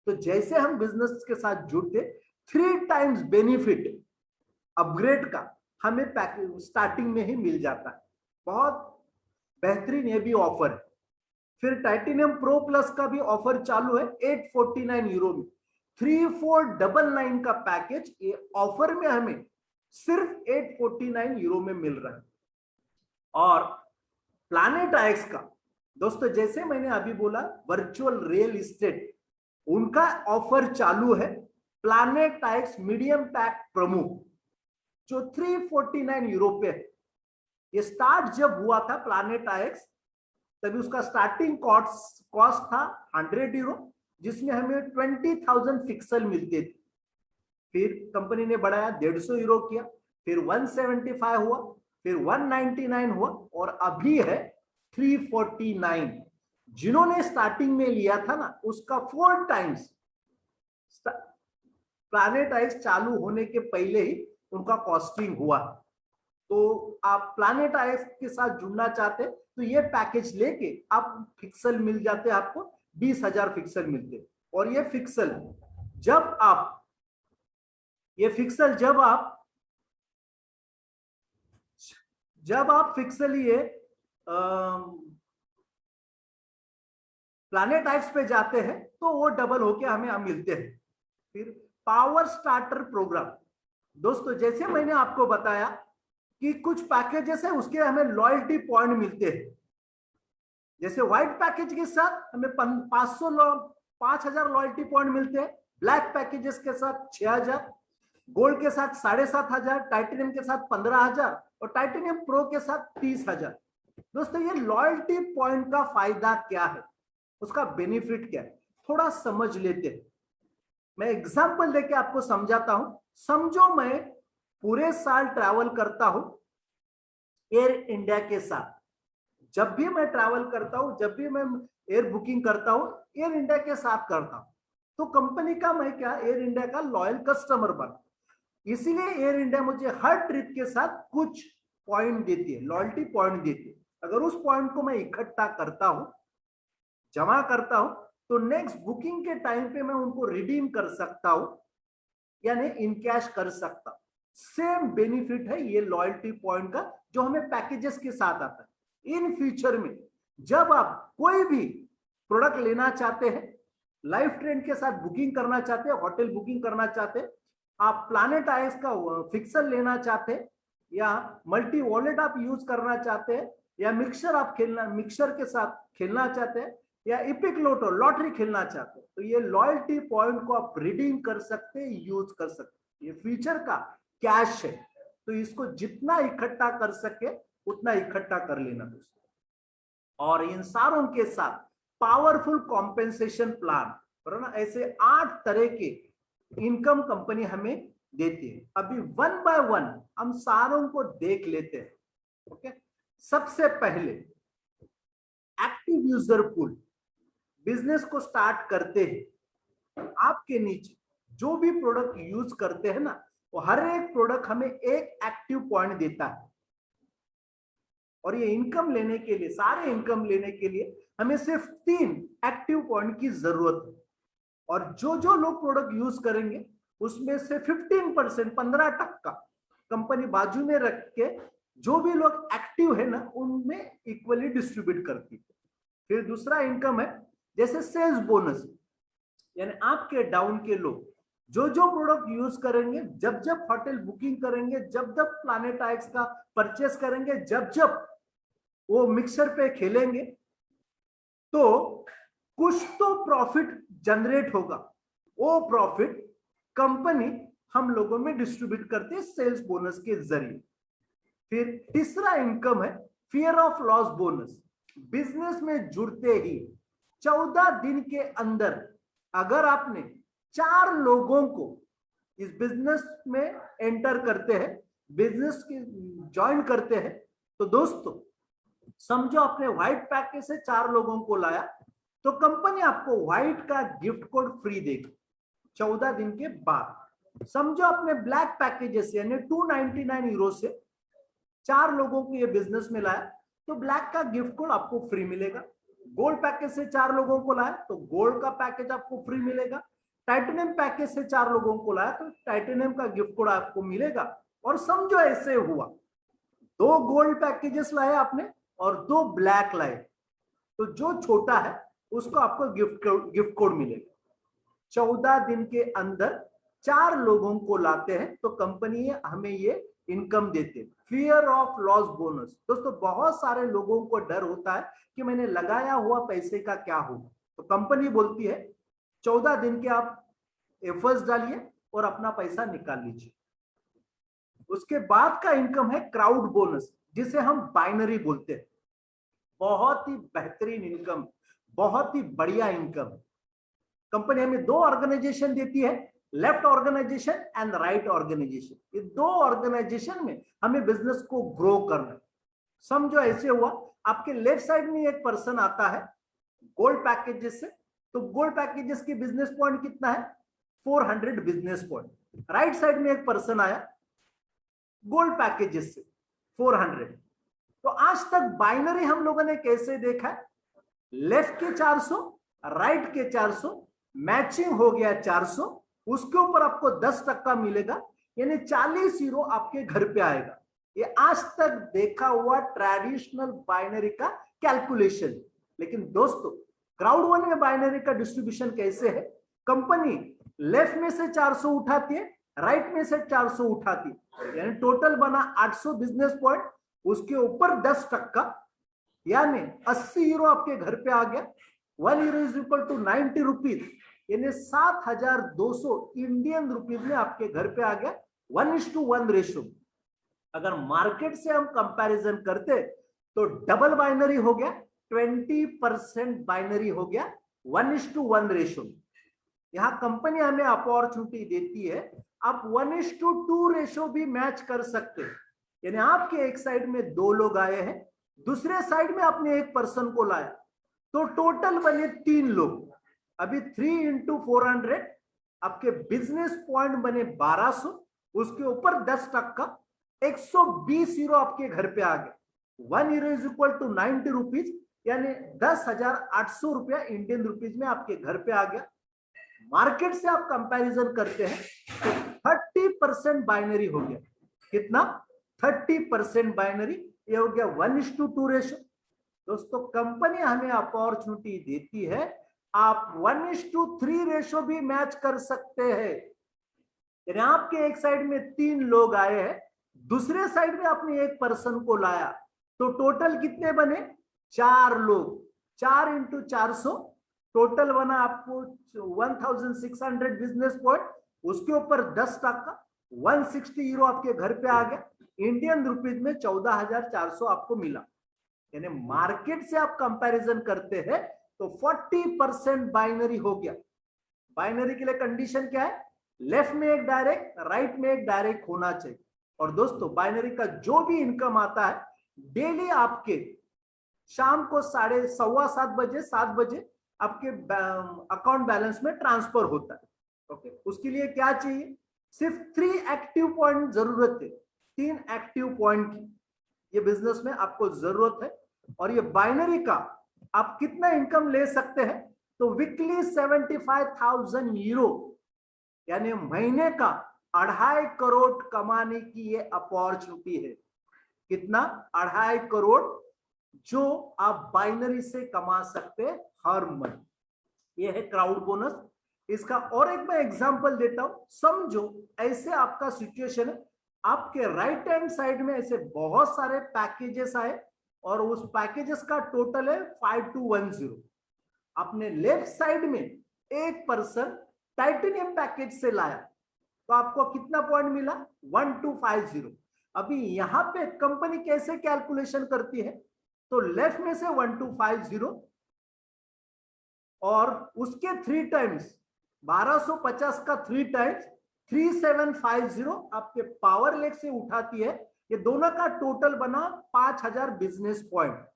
तो जैसे हम बिजनेस के साथ जुड़ते 3 टाइम्स बेनिफिट अपग्रेड का हमें पैकेज स्टार्टिंग में ही मिल जाता है। बहुत बेहतरीन ये भी ऑफर है। फिर टाइटेनियम प्रो प्लस का भी ऑफर चालू है 849 यूरो में। 3499 का पैकेज ये ऑफर में हमें सिर्फ 849 यूरो में मिल रहा है। और प्लैनेट एक्स का दोस्तों, जैसे मैंने अभी बोला वर्चुअल रियल एस्टेट, उनका ऑफर चालू है planet x medium pack promo, जो 349 यूरो पे है। ये स्टार्ट जब हुआ था प्लैनेट एक्स, तभी उसका स्टार्टिंग कॉस्ट था 100 यूरो, जिसमें हमें 20,000 पिक्सल मिलते थे। फिर कंपनी ने बढ़ाया 150 यूरो किया, फिर 175 हुआ, फिर 199 हुआ, और अभी है 349। जिन्होंने स्टार्टिंग में लिया था ना, उसका 4 टाइम्स प्लैनेट एक्स चालू होने के पहले ही उनका कॉस्टिंग हुआ। तो आप प्लैनेट एक्स के साथ जुड़ना चाहते तो ये पैकेज लेके आप पिक्सल मिल जाते, आपको 20,000 पिक्सल मिलते। और ये पिक्सल जब आप पिक्सल ये प्लैनेट एक्स पे जाते हैं तो वो डबल होके हमें मिलते हैं। फिर पावर स्टार्टर प्रोग्राम, दोस्तों जैसे मैंने आपको बताया कि कुछ पैकेजेस है उसके हमें लॉयल्टी पॉइंट मिलते हैं। जैसे व्हाइट पैकेज के साथ हमें 5,000 लॉयल्टी पॉइंट मिलते हैं, ब्लैक पैकेजेस के साथ 6,000, गोल्ड के साथ 7,500, टाइटेनियम के साथ 15,000 और टाइटेनियम प्रो के साथ 30,000। दोस्तों ये लॉयल्टी पॉइंट का फायदा क्या है, उसका बेनिफिट क्या है, थोड़ा समझ लेते हैं। मैं एग्जांपल देके आपको समझाता हूं। समझो मैं पूरे साल ट्रैवल करता हूं एयर इंडिया के साथ। जब भी मैं ट्रैवल करता हूं, जब भी मैं एयर बुकिंग करता हूं, एयर इंडिया के साथ करता हूं, तो कंपनी का मैं क्या एयर इंडिया का लॉयल कस्टमर बना। इसीलिए एयर इंडिया मुझे हर ट्रिप के साथ कुछ पॉइंट देती है, लॉयल्टी पॉइंट देती है। अगर उस पॉइंट को मैं इकट्ठा करता हूं, जमा करता हूं, तो नेक्स्ट बुकिंग के टाइम पे मैं उनको रिडीम कर सकता हूं, यानी इन कैश कर सकता हूं। सेम बेनिफिट है ये लॉयल्टी पॉइंट का, जो हमें पैकेजेस के साथ आता है। इन फ्यूचर में जब आप कोई भी प्रोडक्ट लेना चाहते हैं, लाइफ ट्रेन के साथ बुकिंग करना चाहते हैं, होटल बुकिंग करना चाहते हैं, आप प्लैनेट एक्स का फिक्सर लेना चाहते हैं, या मल्टी वॉलेट आप यूज करना चाहते हैं, या मिक्सर के साथ खेलना चाहते हैं, या इपिक लोटो लॉटरी खेलना चाहते हैं, तो ये लॉयल्टी पॉइंट को आप रिडीम कर सकते हैं, यूज कर सकते हैं। ये फीचर का कैश है, तो इसको जितना इकट्ठा कर सके उतना इकट्ठा कर लेना दोस्तों। और इन सारों के साथ पावरफुल कॉम्पेंसेशन प्लान, ना ऐसे 8 तरह के इनकम कंपनी हमें देती है। अभी 1 बाय 1 हम सारों को देख लेते हैं। ओके, सबसे पहले एक्टिव यूजर पूल। बिजनेस को स्टार्ट करते हैं, आपके नीचे जो भी प्रोडक्ट यूज करते हैं ना, वो हर एक प्रोडक्ट हमें एक एक्टिव पॉइंट देता है। और ये इनकम लेने के लिए, सारे इनकम लेने के लिए हमें सिर्फ 3 एक्टिव पॉइंट की जरूरत है। और जो जो लोग प्रोडक्ट यूज करेंगे उसमें से 15%, 15% कंपनी बाजू में रख के जो भी लोग एक्टिव है ना, उनमें इक्वली डिस्ट्रीब्यूट करती है। फिर दूसरा इनकम है जैसे सेल्स बोनस, यानी आपके डाउन के लोग जो जो प्रोडक्ट यूज करेंगे, जब जब होटल बुकिंग करेंगे, जब जब प्लैनेट एक्स का परचेस करेंगे, जब जब वो मिक्सर पे खेलेंगे, तो कुछ तो प्रॉफिट जनरेट होगा। वो प्रॉफिट कंपनी हम लोगों में डिस्ट्रीब्यूट करते हैं सेल्स बोनस के जरिए। फिर तीसरा इनकम है fear of loss bonus. Business में जुड़ते ही 14 दिन के अंदर अगर आपने 4 लोगों को इस बिजनेस में एंटर करते हैं, बिजनेस की ज्वाइन करते हैं, तो दोस्तों समझो आपने व्हाइट पैकेज से 4 लोगों को लाया तो कंपनी आपको व्हाइट का गिफ्ट कोड फ्री देगी 14 दिन के बाद। समझो आपने ब्लैक पैकेजेस यानी 299 यूरो से 4 लोगों को ये बिजनेस में लाया तो ब्लैक का गिफ्ट कोड आपको फ्री मिलेगा। गोल्ड पैकेज से 4 लोगों को लाया तो गोल्ड का पैकेज आपको फ्री मिलेगा। टाइटेनियम पैकेज से 4 लोगों को लाया तो टाइटेनियम का गिफ्ट कोड आपको मिलेगा। और समझो ऐसे हुआ 2 गोल्ड पैकेजेस लाए आपने और 2 ब्लैक लाए तो जो छोटा है उसको आपको गिफ्ट कोड मिलेगा। 14 दिन के अंदर 4 लोगों को लाते हैं तो कंपनी हमें ये इनकम देते हैं। Fear of loss bonus. दोस्तों बहुत सारे लोगों को डर होता है कि मैंने लगाया हुआ पैसे का क्या होगा, तो कंपनी बोलती है 14 दिन के आप एफर्ट्स डालिए और अपना पैसा निकाल लीजिए। उसके बाद का इनकम है क्राउड बोनस, जिसे हम बाइनरी बोलते हैं। बहुत ही बेहतरीन इनकम, बहुत ही बढ़िया इनकम। कंपनी हमें 2 ऑर्गेनाइजेशन देती है, left organisation and right organisation. ये 2 ऑर्गेनाइजेशन में हमें बिजनेस को ग्रो करना। समझो ऐसे हुआ आपके लेफ्ट साइड में एक पर्सन आता है गोल्ड पैकेजेस से, तो गोल्ड पैकेजेस की बिजनेस पॉइंट कितना है 400 बिजनेस पॉइंट। राइट साइड में एक पर्सन आया गोल्ड पैकेजेस से 400। तो आज तक बाइनरी हम लोगों ने कैसे देखा है, लेफ्ट के 400 राइट के 400 मैचिंग हो गया 400, उसके ऊपर आपको 10% मिलेगा यानी 40 यूरो आपके घर पे आएगा। ये आज तक देखा हुआ ट्रेडिशनल बाइनरी का कैलकुलेशन। लेकिन दोस्तों क्राउड वन में बाइनरी का डिस्ट्रीब्यूशन कैसे है, कंपनी लेफ्ट में से 400 उठाती है, राइट में से 400 उठाती है, यानी टोटल बना 800 बिजनेस पॉइंट, उसके ऊपर 10% यानी 80 यूरो आपके घर पे आ गया। 1 euro is equal to 90 rupees, यानी 7,200 इंडियन रुपीज में आपके घर पे आ गया 1:1 रेशो। अगर मार्केट से हम कंपैरिजन करते तो डबल बाइनरी हो गया, 20% बाइनरी हो गया 1:1 रेशो। यहां कंपनी हमें अपॉर्चुनिटी देती है आप 1:2 रेशो भी मैच कर सकते हैं, यानी आपके एक साइड में 2 लोग आए हैं, दूसरे साइड में आपने एक पर्सन को लाया तो टोटल बने 3 लोग। अभी 3 × 400 आपके बिजनेस पॉइंट बने 1200, उसके ऊपर 10%, 120 यूरो आपके घर पे आ गया। 1 euro is equal to 90 rupees, यानी 10,800 रुपया इंडियन रुपीज में आपके घर पे आ गया। मार्केट से आप कंपैरिजन करते हैं तो 30% बाइनरी हो गया। कितना 30% बाइनरी, ये हो गया 1:2 रेशो। दोस्तों कंपनी हमें अपॉर्चुनिटी देती है आप 1:3 रेशो भी मैच कर सकते हैं, यानी आपके एक साइड में 3 लोग आए हैं, दूसरे साइड में आपने एक पर्सन को लाया तो टोटल कितने बने 4 लोग। 4 × 400 टोटल बना आपको 1600 बिजनेस पॉइंट, उसके ऊपर 10%, 160 यूरो आपके घर पे आ गया, इंडियन रुपीज में 14,400 आपको मिला। यानी मार्केट से आप कंपैरिजन करते हैं तो 40% बाइनरी हो गया। बाइनरी के लिए कंडीशन क्या है, लेफ्ट में एक डायरेक्ट, राइट में एक डायरेक्ट होना चाहिए। और दोस्तों बाइनरी का जो भी इनकम आता है डेली आपके शाम को 6:15 बजे 7 बजे आपके अकाउंट बैलेंस में ट्रांसफर होता है। ओके, उसके लिए क्या चाहिए, सिर्फ 3 एक्टिव पॉइंट जरूरत है, 3 एक्टिव पॉइंट की ये बिजनेस में आपको जरूरत है। और ये बाइनरी का आप कितना इनकम ले सकते हैं, तो वीकली 75,000 यूरो यानी महीने का 2.5 करोड़ कमाने की ये अपॉर्चुनिटी है। कितना 2.5 करोड़ जो आप बाइनरी से कमा सकते हैं हर मंथ। ये है क्राउड बोनस। इसका और एक मैं एग्जांपल देता हूं। समझो ऐसे आपका सिचुएशन है, आपके राइट हैंड साइड में ऐसे बहुत सारे पैकेजेस आए और उस पैकेजेस का टोटल है 5210। आपने लेफ्ट साइड में एक पर्सन टाइटेनियम पैकेज से लाया तो आपको कितना पॉइंट मिला? 1250। अभी यहां पे कंपनी कैसे कैलकुलेशन करती है? तो लेफ्ट में से 1250 और उसके 3 टाइम्स 1250 का 3 टाइम्स 3750 आपके पावर लेग से उठाती है। ये दोनों का टोटल बना 5000 बिजनेस पॉइंट।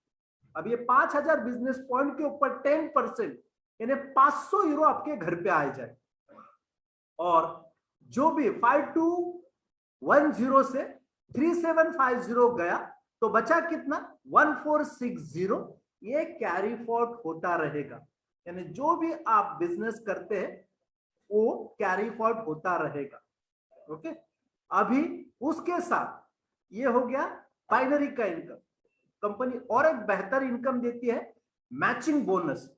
अब ये 5000 बिजनेस पॉइंट के ऊपर 10% यानी 500 यूरो आपके घर पे आ जाए। और जो भी 5210 से 3750 गया तो बचा कितना? 1460। ये कैरी फॉर्वर्ड होता रहेगा, यानी जो भी आप बिजनेस करते हैं वो कैरी फॉर्वर्ड होता रहेगा। ओके, अभी उसके साथ ये हो गया बाइनरी का इनकम। कंपनी और एक बेहतर इनकम देती है, मैचिंग बोनस।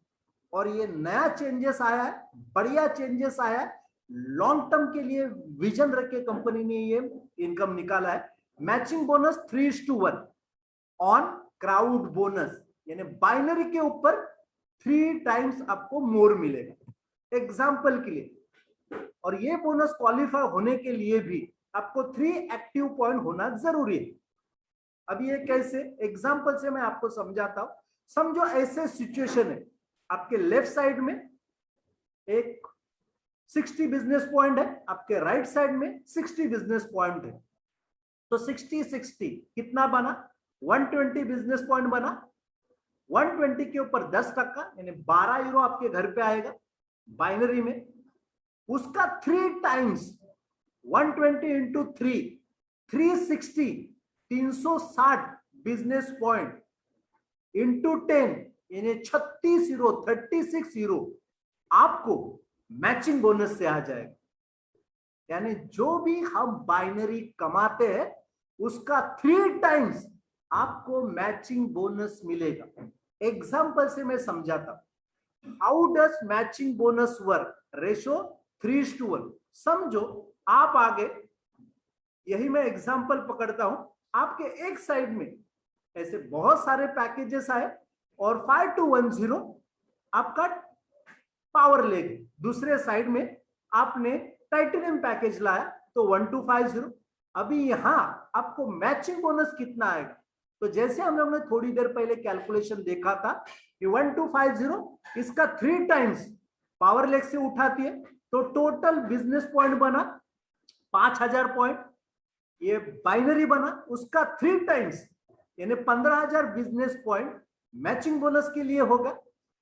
और ये नया चेंजेस आया है, बढ़िया चेंजेस आया है, लॉन्ग टर्म के लिए विजन रख के कंपनी ने ये इनकम निकाला है। Matching bonus 3:1 on crowd bonus, यानी बाइनरी के ऊपर 3 टाइम्स आपको मोर मिलेगा एग्जाम्पल के लिए। और ये बोनस क्वालिफाई होने के लिए भी आपको 3 एक्टिव पॉइंट होना जरूरी है। अब ये कैसे? एग्जाम्पल से मैं आपको समझाता हूं। समझो ऐसे सिचुएशन है, आपके लेफ्ट साइड में एक 60 बिजनेस पॉइंट है, आपके राइट साइड में 60 बिजनेस पॉइंट है। तो 60-60 कितना बना? 120 बिजनेस पॉइंट बना। 120 के ऊपर 10% यानी 12 यूरो आपके घर पे आएगा बाइनरी में। उसका 3 times 120 into 3 360 360 business point into 10 यानी 36 यूरो 36 यूरो आपको मैचिंग बोनस से आ जाएगा। यानी जो भी हम बाइनरी कमाते हैं उसका 3 टाइम्स आपको मैचिंग बोनस मिलेगा। एग्जाम्पल से मैं समझाता हूं, how does matching bonus work? Ratio 3:1। समझो आप आगे, यही मैं एग्जाम्पल पकड़ता हूं, आपके एक साइड में ऐसे बहुत सारे पैकेजेस आए और 5210 आपका पावर लेग, दूसरे साइड में आपने टाइटेनियम पैकेज लाया तो 1250। अभी यहां आपको मैचिंग बोनस कितना आएगा? तो जैसे हम लोग ने थोड़ी देर पहले कैलकुलेशन देखा था कि 1250 इसका 3 टाइम्स पावर लेग से उठाती है तो टोटल बिजनेस पॉइंट बना 5000 पॉइंट। ये बाइनरी बना, उसका 3 टाइम्स यानी 15000 बिजनेस पॉइंट मैचिंग बोनस के लिए होगा।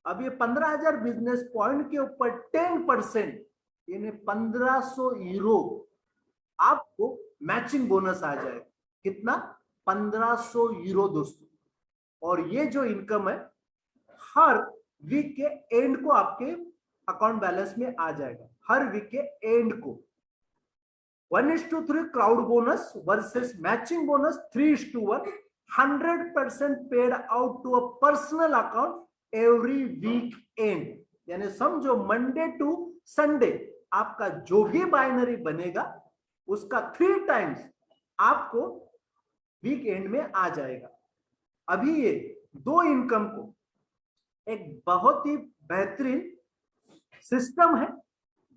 अब ये 15000 बिजनेस पॉइंट के ऊपर 10% यानी 1500 यूरो आपको मैचिंग बोनस आ जाएगा। कितना? 1500 यूरो दोस्तों। और ये जो इनकम है हर वीक के एंड को आपके अकाउंट बैलेंस में आ जाएगा, हर वीक के एंड को। 1:3 crowd bonus versus matching bonus 3:1, 100% paid out to a personal account every weekend. यानी समझो मंडे टू संडे आपका जो भी बाइनरी बनेगा उसका 3 टाइम्स आपको वीक एंड में आ जाएगा। अभी ये दो इनकम को एक बहुत ही बेहतरीन सिस्टम है,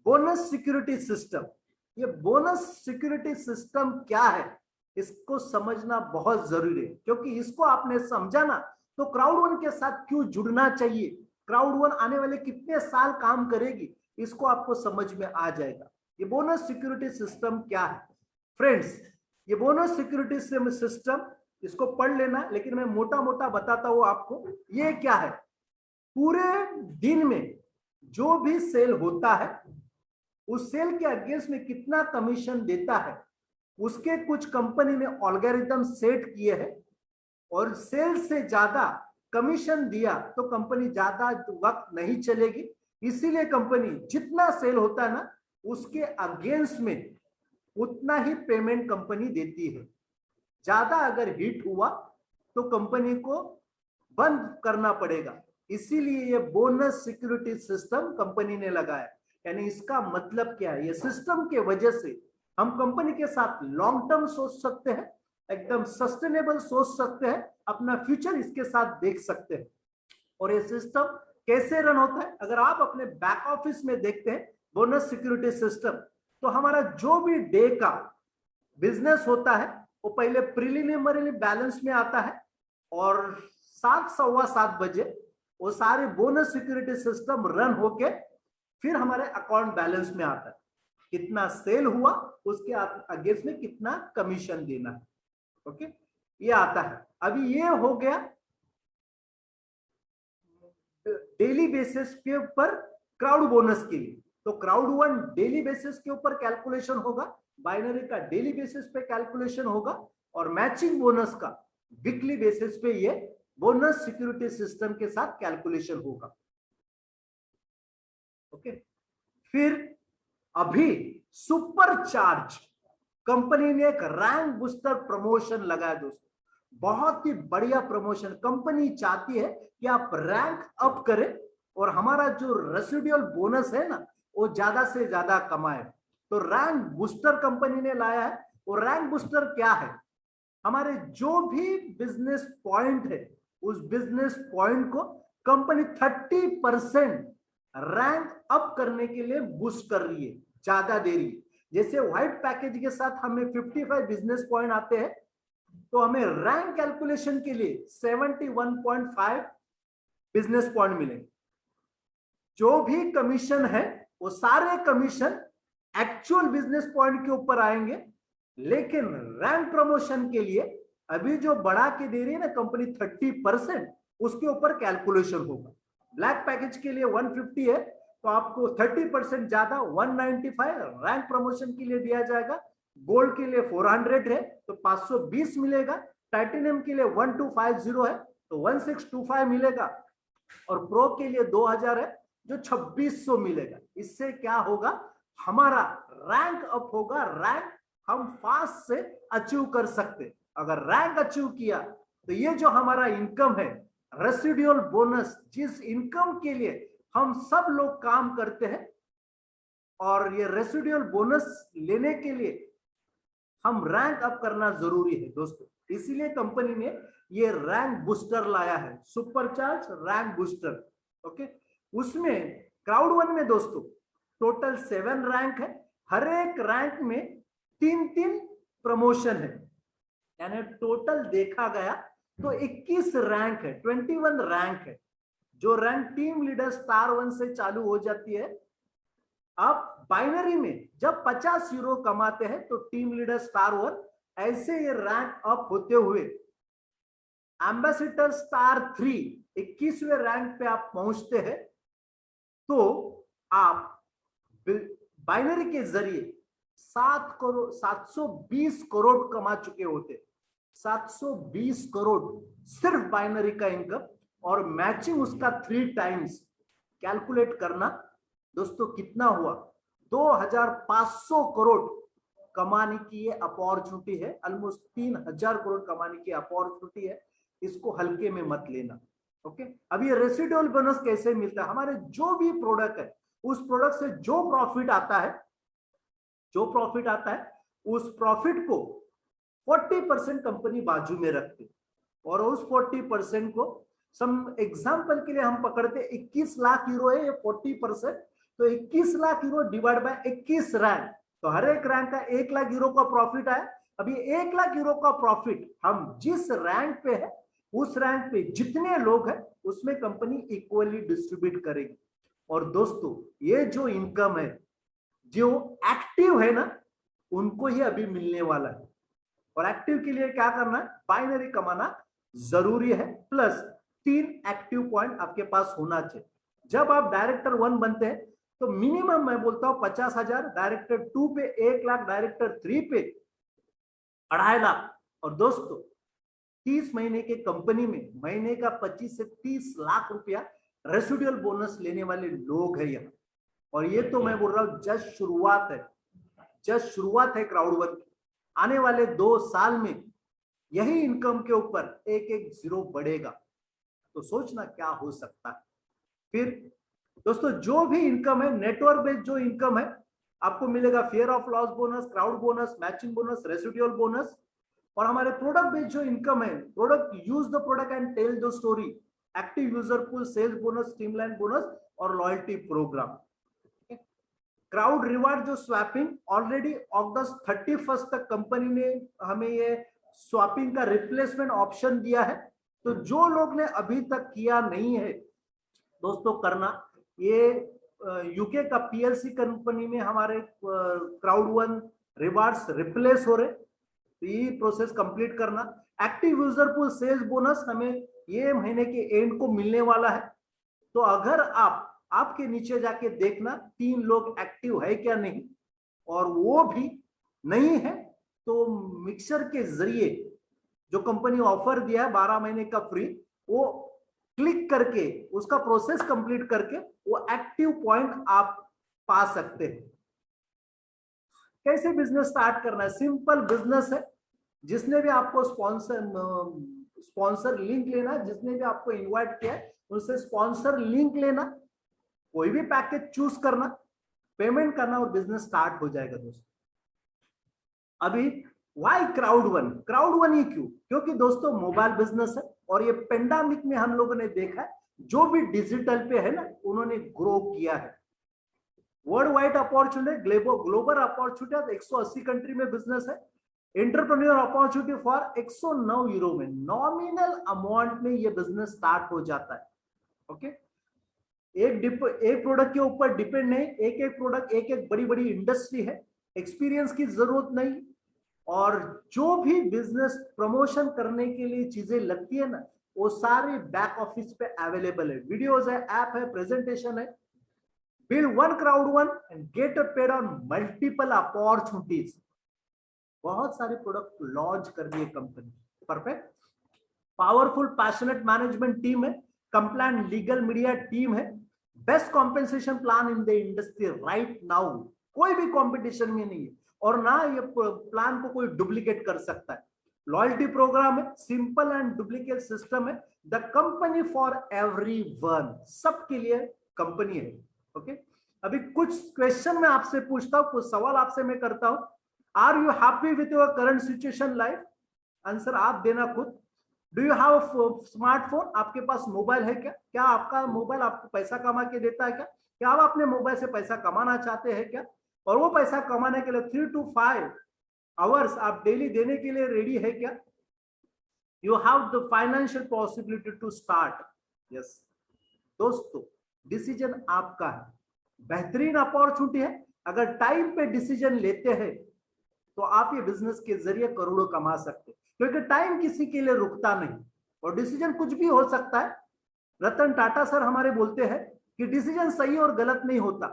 बोनस सिक्योरिटी सिस्टम। ये बोनस सिक्योरिटी सिस्टम क्या है इसको समझना बहुत जरूरी है, क्योंकि इसको आपने समझा ना तो क्राउड वन के साथ क्यों जुड़ना चाहिए, क्राउड वन आने वाले कितने साल काम करेगी इसको आपको समझ में आ जाएगा। ये बोनस सिक्योरिटी सिस्टम क्या है फ्रेंड्स? ये बोनस सिक्योरिटी सिस्टम इसको पढ़ लेना, लेकिन मैं मोटा मोटा बताता हूं आपको। ये क्या है? पूरे दिन में जो भी सेल होता है उस सेल के अगेंस्ट में कितना कमीशन देता है उसके कुछ कंपनी ने एल्गोरिथम सेट किए हैं। और सेल से ज्यादा कमीशन दिया तो कंपनी ज्यादा वक्त नहीं चलेगी, इसीलिए कंपनी जितना सेल होता है ना उसके अगेंस्ट में उतना ही पेमेंट कंपनी देती है। ज्यादा अगर हिट हुआ तो कंपनी को बंद करना पड़ेगा, इसीलिए ये बोनस सिक्योरिटी सिस्टम कंपनी ने लगाया। यानी इसका मतलब क्या है? ये सिस्टम के वजह से हम कंपनी के साथ लॉन्ग टर्म सोच सकते हैं, एकदम सस्टेनेबल सोच सकते हैं, अपना फ्यूचर इसके साथ देख सकते हैं। और ये सिस्टम कैसे रन होता है? अगर आप अपने बैक ऑफिस में देखते हैं बोनस सिक्योरिटी सिस्टम, तो हमारा जो भी डे का बिजनेस होता है वो पहले प्रिलिमिनरी बैलेंस में आता है और 7:15 बजे वो सारे बोनस सिक्योरिटी सिस्टम रन होके फिर हमारे अकाउंट बैलेंस में आता है। कितना सेल हुआ उसके अगेंस्ट में कितना कमीशन देना है। ओके, ये आता है। अभी ये हो गया डेली बेसिस के ऊपर क्राउड बोनस के लिए। तो क्राउड वन डेली बेसिस के ऊपर कैलकुलेशन होगा, बाइनरी का डेली बेसिस पे कैलकुलेशन होगा और मैचिंग बोनस का वीकली बेसिस पे ये बोनस सिक्योरिटी सिस्टम के साथ कैलकुलेशन होगा। ओके, फिर अभी सुपर चार्ज कंपनी ने एक रैंक बूस्टर प्रमोशन लगाया दोस्तों। बहुत ही बढ़िया प्रमोशन। कंपनी चाहती है कि आप रैंक अप करें और हमारा जो रेसिडुअल बोनस है ना वो ज्यादा से ज्यादा कमाए। तो रैंक बूस्टर कंपनी ने लाया है। और रैंक बूस्टर क्या है? हमारे जो भी बिजनेस पॉइंट है उस बिजनेस पॉइंट को कंपनी 30% रैंक अप करने के लिए बूस्ट कर रही है, ज्यादा दे रही है। जैसे व्हाइट पैकेज के साथ हमें 55 बिजनेस पॉइंट आते हैं तो हमें रैंक कैलकुलेशन के लिए 71.5 बिजनेस पॉइंट मिलेंगे। जो भी कमीशन है वो सारे कमीशन एक्चुअल बिजनेस पॉइंट के ऊपर आएंगे, लेकिन रैंक प्रमोशन के लिए अभी जो बढ़ा के दे रही है ना कंपनी 30%, उसके ऊपर कैलकुलेशन होगा। ब्लैक पैकेज के लिए 150 है तो आपको 30% ज्यादा 195 रैंक प्रमोशन के लिए दिया जाएगा। गोल्ड के लिए 400 है तो 520 मिलेगा। टाइटेनियम के लिए 1250 है तो 1625 मिलेगा और प्रो के लिए 2000 है जो 2600 मिलेगा। इससे क्या होगा? हमारा रैंक अप होगा। रैंक हम फास्ट से अचीव कर सकते। अगर रैंक अचीव किया तो ये जो हमारा इनकम है रेसिडुअल बोनस, जिस इनकम के लिए हम सब लोग काम करते हैं, और ये रेसिडुअल बोनस लेने के लिए हम रैंक अप करना जरूरी है दोस्तों। इसीलिए कंपनी ने ये रैंक बूस्टर लाया है, सुपरचार्ज रैंक बूस्टर। ओके, उसमें क्राउड वन में दोस्तों टोटल 7 रैंक है। हर एक रैंक में 3-3 प्रमोशन है, यानी टोटल देखा गया तो 21 रैंक है, 21 रैंक है। जो रैंक टीम लीडर स्टार 1 से चालू हो जाती है। अब बाइनरी में जब 50 यूरो कमाते हैं तो टीम लीडर स्टार 1, ऐसे ये रैंक अप होते हुए एम्बेसडर स्टार 3 21वें रैंक पे आप पहुंचते हैं तो आप बाइनरी के जरिए 720 करोड़ कमा चुके होते। 720 करोड़ सिर्फ बाइनरी का इनकम, और मैचिंग उसका 3 टाइम्स। कैलकुलेट करना दोस्तों कितना हुआ? 2500 करोड़ कमाने की ये अपॉर्चुनिटी है। ऑलमोस्ट 3000 करोड़ कमाने की अपॉर्चुनिटी है। इसको हल्के में मत लेना। ओके, अब ये रेसिडुअल बोनस कैसे मिलता है? हमारे जो भी प्रोडक्ट है उस प्रोडक्ट से जो प्रॉफिट आता है, उस प्रॉफिट को 40% कंपनी बाजू में रखती, और उस 40% को सम एग्जांपल के लिए हम पकड़ते 21 लाख यूरो है ये 40%, तो 21 lakh euro divide by 21 rank, तो हर एक रैंक का 1 लाख यूरो का प्रॉफिट आया। अब ये 1 लाख यूरो का प्रॉफिट हम जिस रैंक पे है उस रैंक पे जितने लोग हैं उसमें कंपनी इक्वली डिस्ट्रीब्यूट करेगी। और दोस्तों ये जो इनकम है जो एक्टिव है ना उनको ही अभी मिलने वाला है। और एक्टिव के लिए क्या करना है? बाइनरी कमाना जरूरी है, प्लस 3 एक्टिव पॉइंट आपके पास होना चाहिए। जब आप डायरेक्टर 1 बनते हैं तो मिनिमम मैं बोलता हूं 50,000, डायरेक्टर 2 पे 1 लाख, डायरेक्टर 3 पे 2.5 लाख। और दोस्तों 30 महीने के कंपनी में महीने का 25 से 30 लाख रुपया रेसिडुअल बोनस लेने वाले लोग हैं यहाँ। और ये तो मैं बोल रहा हूं जस्ट शुरुआत है, जस्ट शुरुआत है क्राउड वन की। आने वाले 2 साल में यही इनकम के ऊपर एक एक जीरो बढ़ेगा, तो सोचना क्या हो सकता है। फिर दोस्तों जो भी इनकम है, नेटवर्क बेस्ड जो इनकम है आपको मिलेगा, fear of loss bonus, crowd bonus, matching bonus, residual bonus. और हमारे प्रोडक्ट बेस्ड जो इनकम है, product use the product and tell the story, active user pool, sales bonus, streamline bonus और loyalty programme. Crowd reward जो swapping already अगस्त 31 तक company ने हमें ये स्वैपिंग का रिप्लेसमेंट ऑप्शन दिया है। तो जो लोग ने अभी तक किया नहीं है दोस्तों करना, ये यूके का पीएलसी कंपनी में हमारे क्राउड वन रिवार्ड्स रिप्लेस हो रहे, तो ये प्रोसेस कंप्लीट करना। Active user pool sales bonus हमें ये महीने के एंड को मिलने वाला है। तो अगर आपके नीचे जाके देखना 3 लोग एक्टिव है क्या नहीं, और वो भी नहीं है तो मिक्सर के जरिए जो कंपनी ऑफर दिया है 12 महीने का फ्री, वो क्लिक करके उसका प्रोसेस कंप्लीट करके वो एक्टिव पॉइंट आप पा सकते हैं। कैसे बिजनेस स्टार्ट करना है? सिंपल बिजनेस है। जिसने भी आपको स्पॉन्सर लिंक लेना, जिसने भी आपको इनवाइट किया है उनसे स्पॉन्सर लिंक लेना, कोई भी पैकेज चूज करना, पेमेंट करना और बिजनेस स्टार्ट हो जाएगा दोस्तों। अभी why crowd one? Crowd one ही क्यों? क्योंकि दोस्तों मोबाइल बिजनेस है और ये पेंडेमिक में हम लोगों ने देखा है जो भी डिजिटल पे है ना उन्होंने ग्रो किया है। World wide opportunity, global opportunity 180 country में बिजनेस है। एंटरप्रेन्योर अपॉर्चुनिटी फॉर 109 यूरो में नॉमिनल अमाउंट में ये बिजनेस स्टार्ट हो जाता है। ओके, एक प्रोडक्ट के ऊपर डिपेंड नहीं, एक एक प्रोडक्ट, एक एक बड़ी बड़ी इंडस्ट्री है, एक्सपीरियंस की जरूरत नहीं। और जो भी बिजनेस प्रमोशन करने के लिए चीजें लगती है ना वो सारे बैक ऑफिस पे अवेलेबल है, वीडियोस है, ऐप है, प्रेजेंटेशन है। Build one crowd one and get paid on multiple opportunities. बहुत सारे प्रोडक्ट लॉन्च कर दिए company. Perfect. Powerful passionate management team है, कंप्लायंट लीगल मीडिया टीम है, best compensation plan in the industry right now. कोई भी competition में नहीं है और ना ये प्लान को कोई डुप्लीकेट कर सकता है। लॉयल्टी प्रोग्राम है, सिंपल एंड डुप्लीकेट सिस्टम है, द कंपनी फॉर एवरीवन, सबके लिए कंपनी है। ओके, अभी कुछ क्वेश्चन मैं आपसे पूछता हूं, कुछ सवाल आपसे मैं करता हूं। Are you happy with your current situation life? Answer आप देना खुद। Do you have smartphone? आपके पास मोबाइल है क्या? क्या आपका मोबाइल आपको पैसा कमा के देता है क्या? क्या आप अपने मोबाइल से पैसा कमाना चाहते हैं क्या? और वो पैसा कमाने के लिए 3 to 5 आवर्स आप डेली देने के लिए रेडी है क्या? You have the financial possibility to start? Yes दोस्तों, डिसीजन आपका है। बेहतरीन अपॉर्चुनिटी है। अगर टाइम पे डिसीजन लेते हैं तो आप ये बिजनेस के जरिए करोड़ों कमा सकते हैं, क्योंकि टाइम किसी के लिए रुकता नहीं और डिसीजन कुछ भी हो सकता है। रतन टाटा सर हमारे बोलते हैं कि डिसीजन सही और गलत नहीं होता।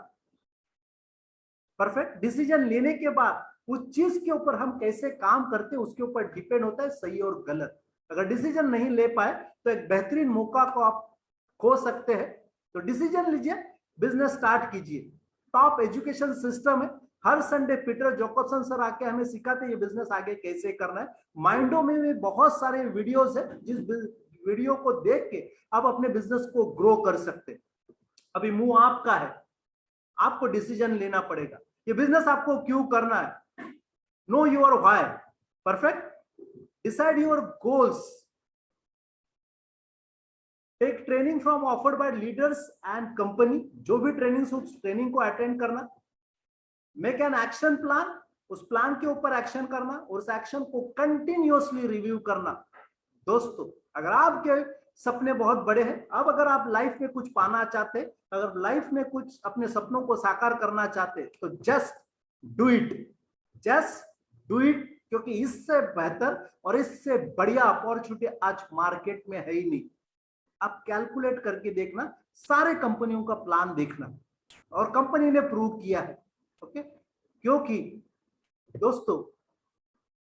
परफेक्ट। डिसीजन लेने के बाद उस चीज के ऊपर हम कैसे काम करते हैं उसके ऊपर डिपेंड होता है सही और गलत। अगर डिसीजन नहीं ले पाए तो एक बेहतरीन मौका को आप खो सकते हैं। तो डिसीजन लीजिए, बिजनेस स्टार्ट कीजिए। टॉप एजुकेशन सिस्टम है। हर संडे पीटर जोकोब्सन सर आके हमें सिखाते हैं ये बिजनेस आगे कैसे करना है। माइंडो में भी बहुत सारे वीडियोस है, जिस वीडियो को देख के आप अपने बिजनेस को ग्रो कर सकते हैं। अभी मुंह आपका है, आपको डिसीजन लेना पड़ेगा ये बिजनेस आपको क्यों करना है। Know your why. Perfect. Decide your goals. Take training from offered by leaders and company. जो भी ट्रेनिंग को अटेंड करना। Make an action plan. उस प्लान के ऊपर एक्शन करना और उस एक्शन को कंटिन्यूअसली रिव्यू करना। दोस्तों, अगर आपके सपने बहुत बड़े हैं, अब अगर आप लाइफ में कुछ पाना चाहते, अगर लाइफ में कुछ अपने सपनों को साकार करना चाहते तो just do it. Just do it, क्योंकि इससे बेहतर और इससे बढ़िया अपॉर्चुनिटी आज मार्केट में है ही नहीं। आप कैलकुलेट करके देखना, सारे कंपनियों का प्लान देखना, और कंपनी ने प्रूव किया है। ओके, क्योंकि दोस्तों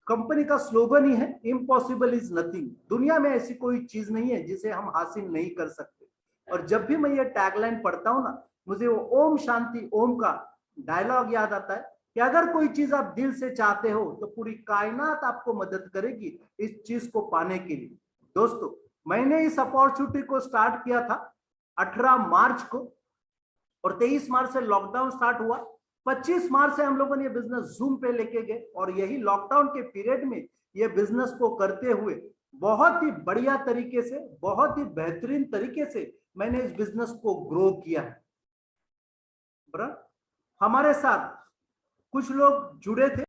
कंपनी का स्लोगन ही है इम्पॉसिबल इज नथिंग। दुनिया में ऐसी कोई चीज नहीं है जिसे हम हासिल नहीं कर सकते। और जब भी मैं ये टैगलाइन पढ़ता हूं ना, मुझे वो ओम शांति ओम का डायलॉग याद आता है कि अगर कोई चीज आप दिल से चाहते हो तो पूरी कायनात आपको मदद करेगी इस चीज को पाने के लिए। दोस्तों, मैंने इस अपॉर्चुनिटी को स्टार्ट किया था 18 मार्च को और 23 मार्च से लॉकडाउन स्टार्ट हुआ। 25 मार्च से हम लोगों ने ये बिजनेस जूम पे लेके गए और यही लॉकडाउन के पीरियड में ये बिजनेस को करते हुए बहुत ही बढ़िया तरीके से, बहुत ही बेहतरीन तरीके से मैंने इस बिजनेस को ग्रो किया है। हमारे साथ कुछ लोग जुड़े थे।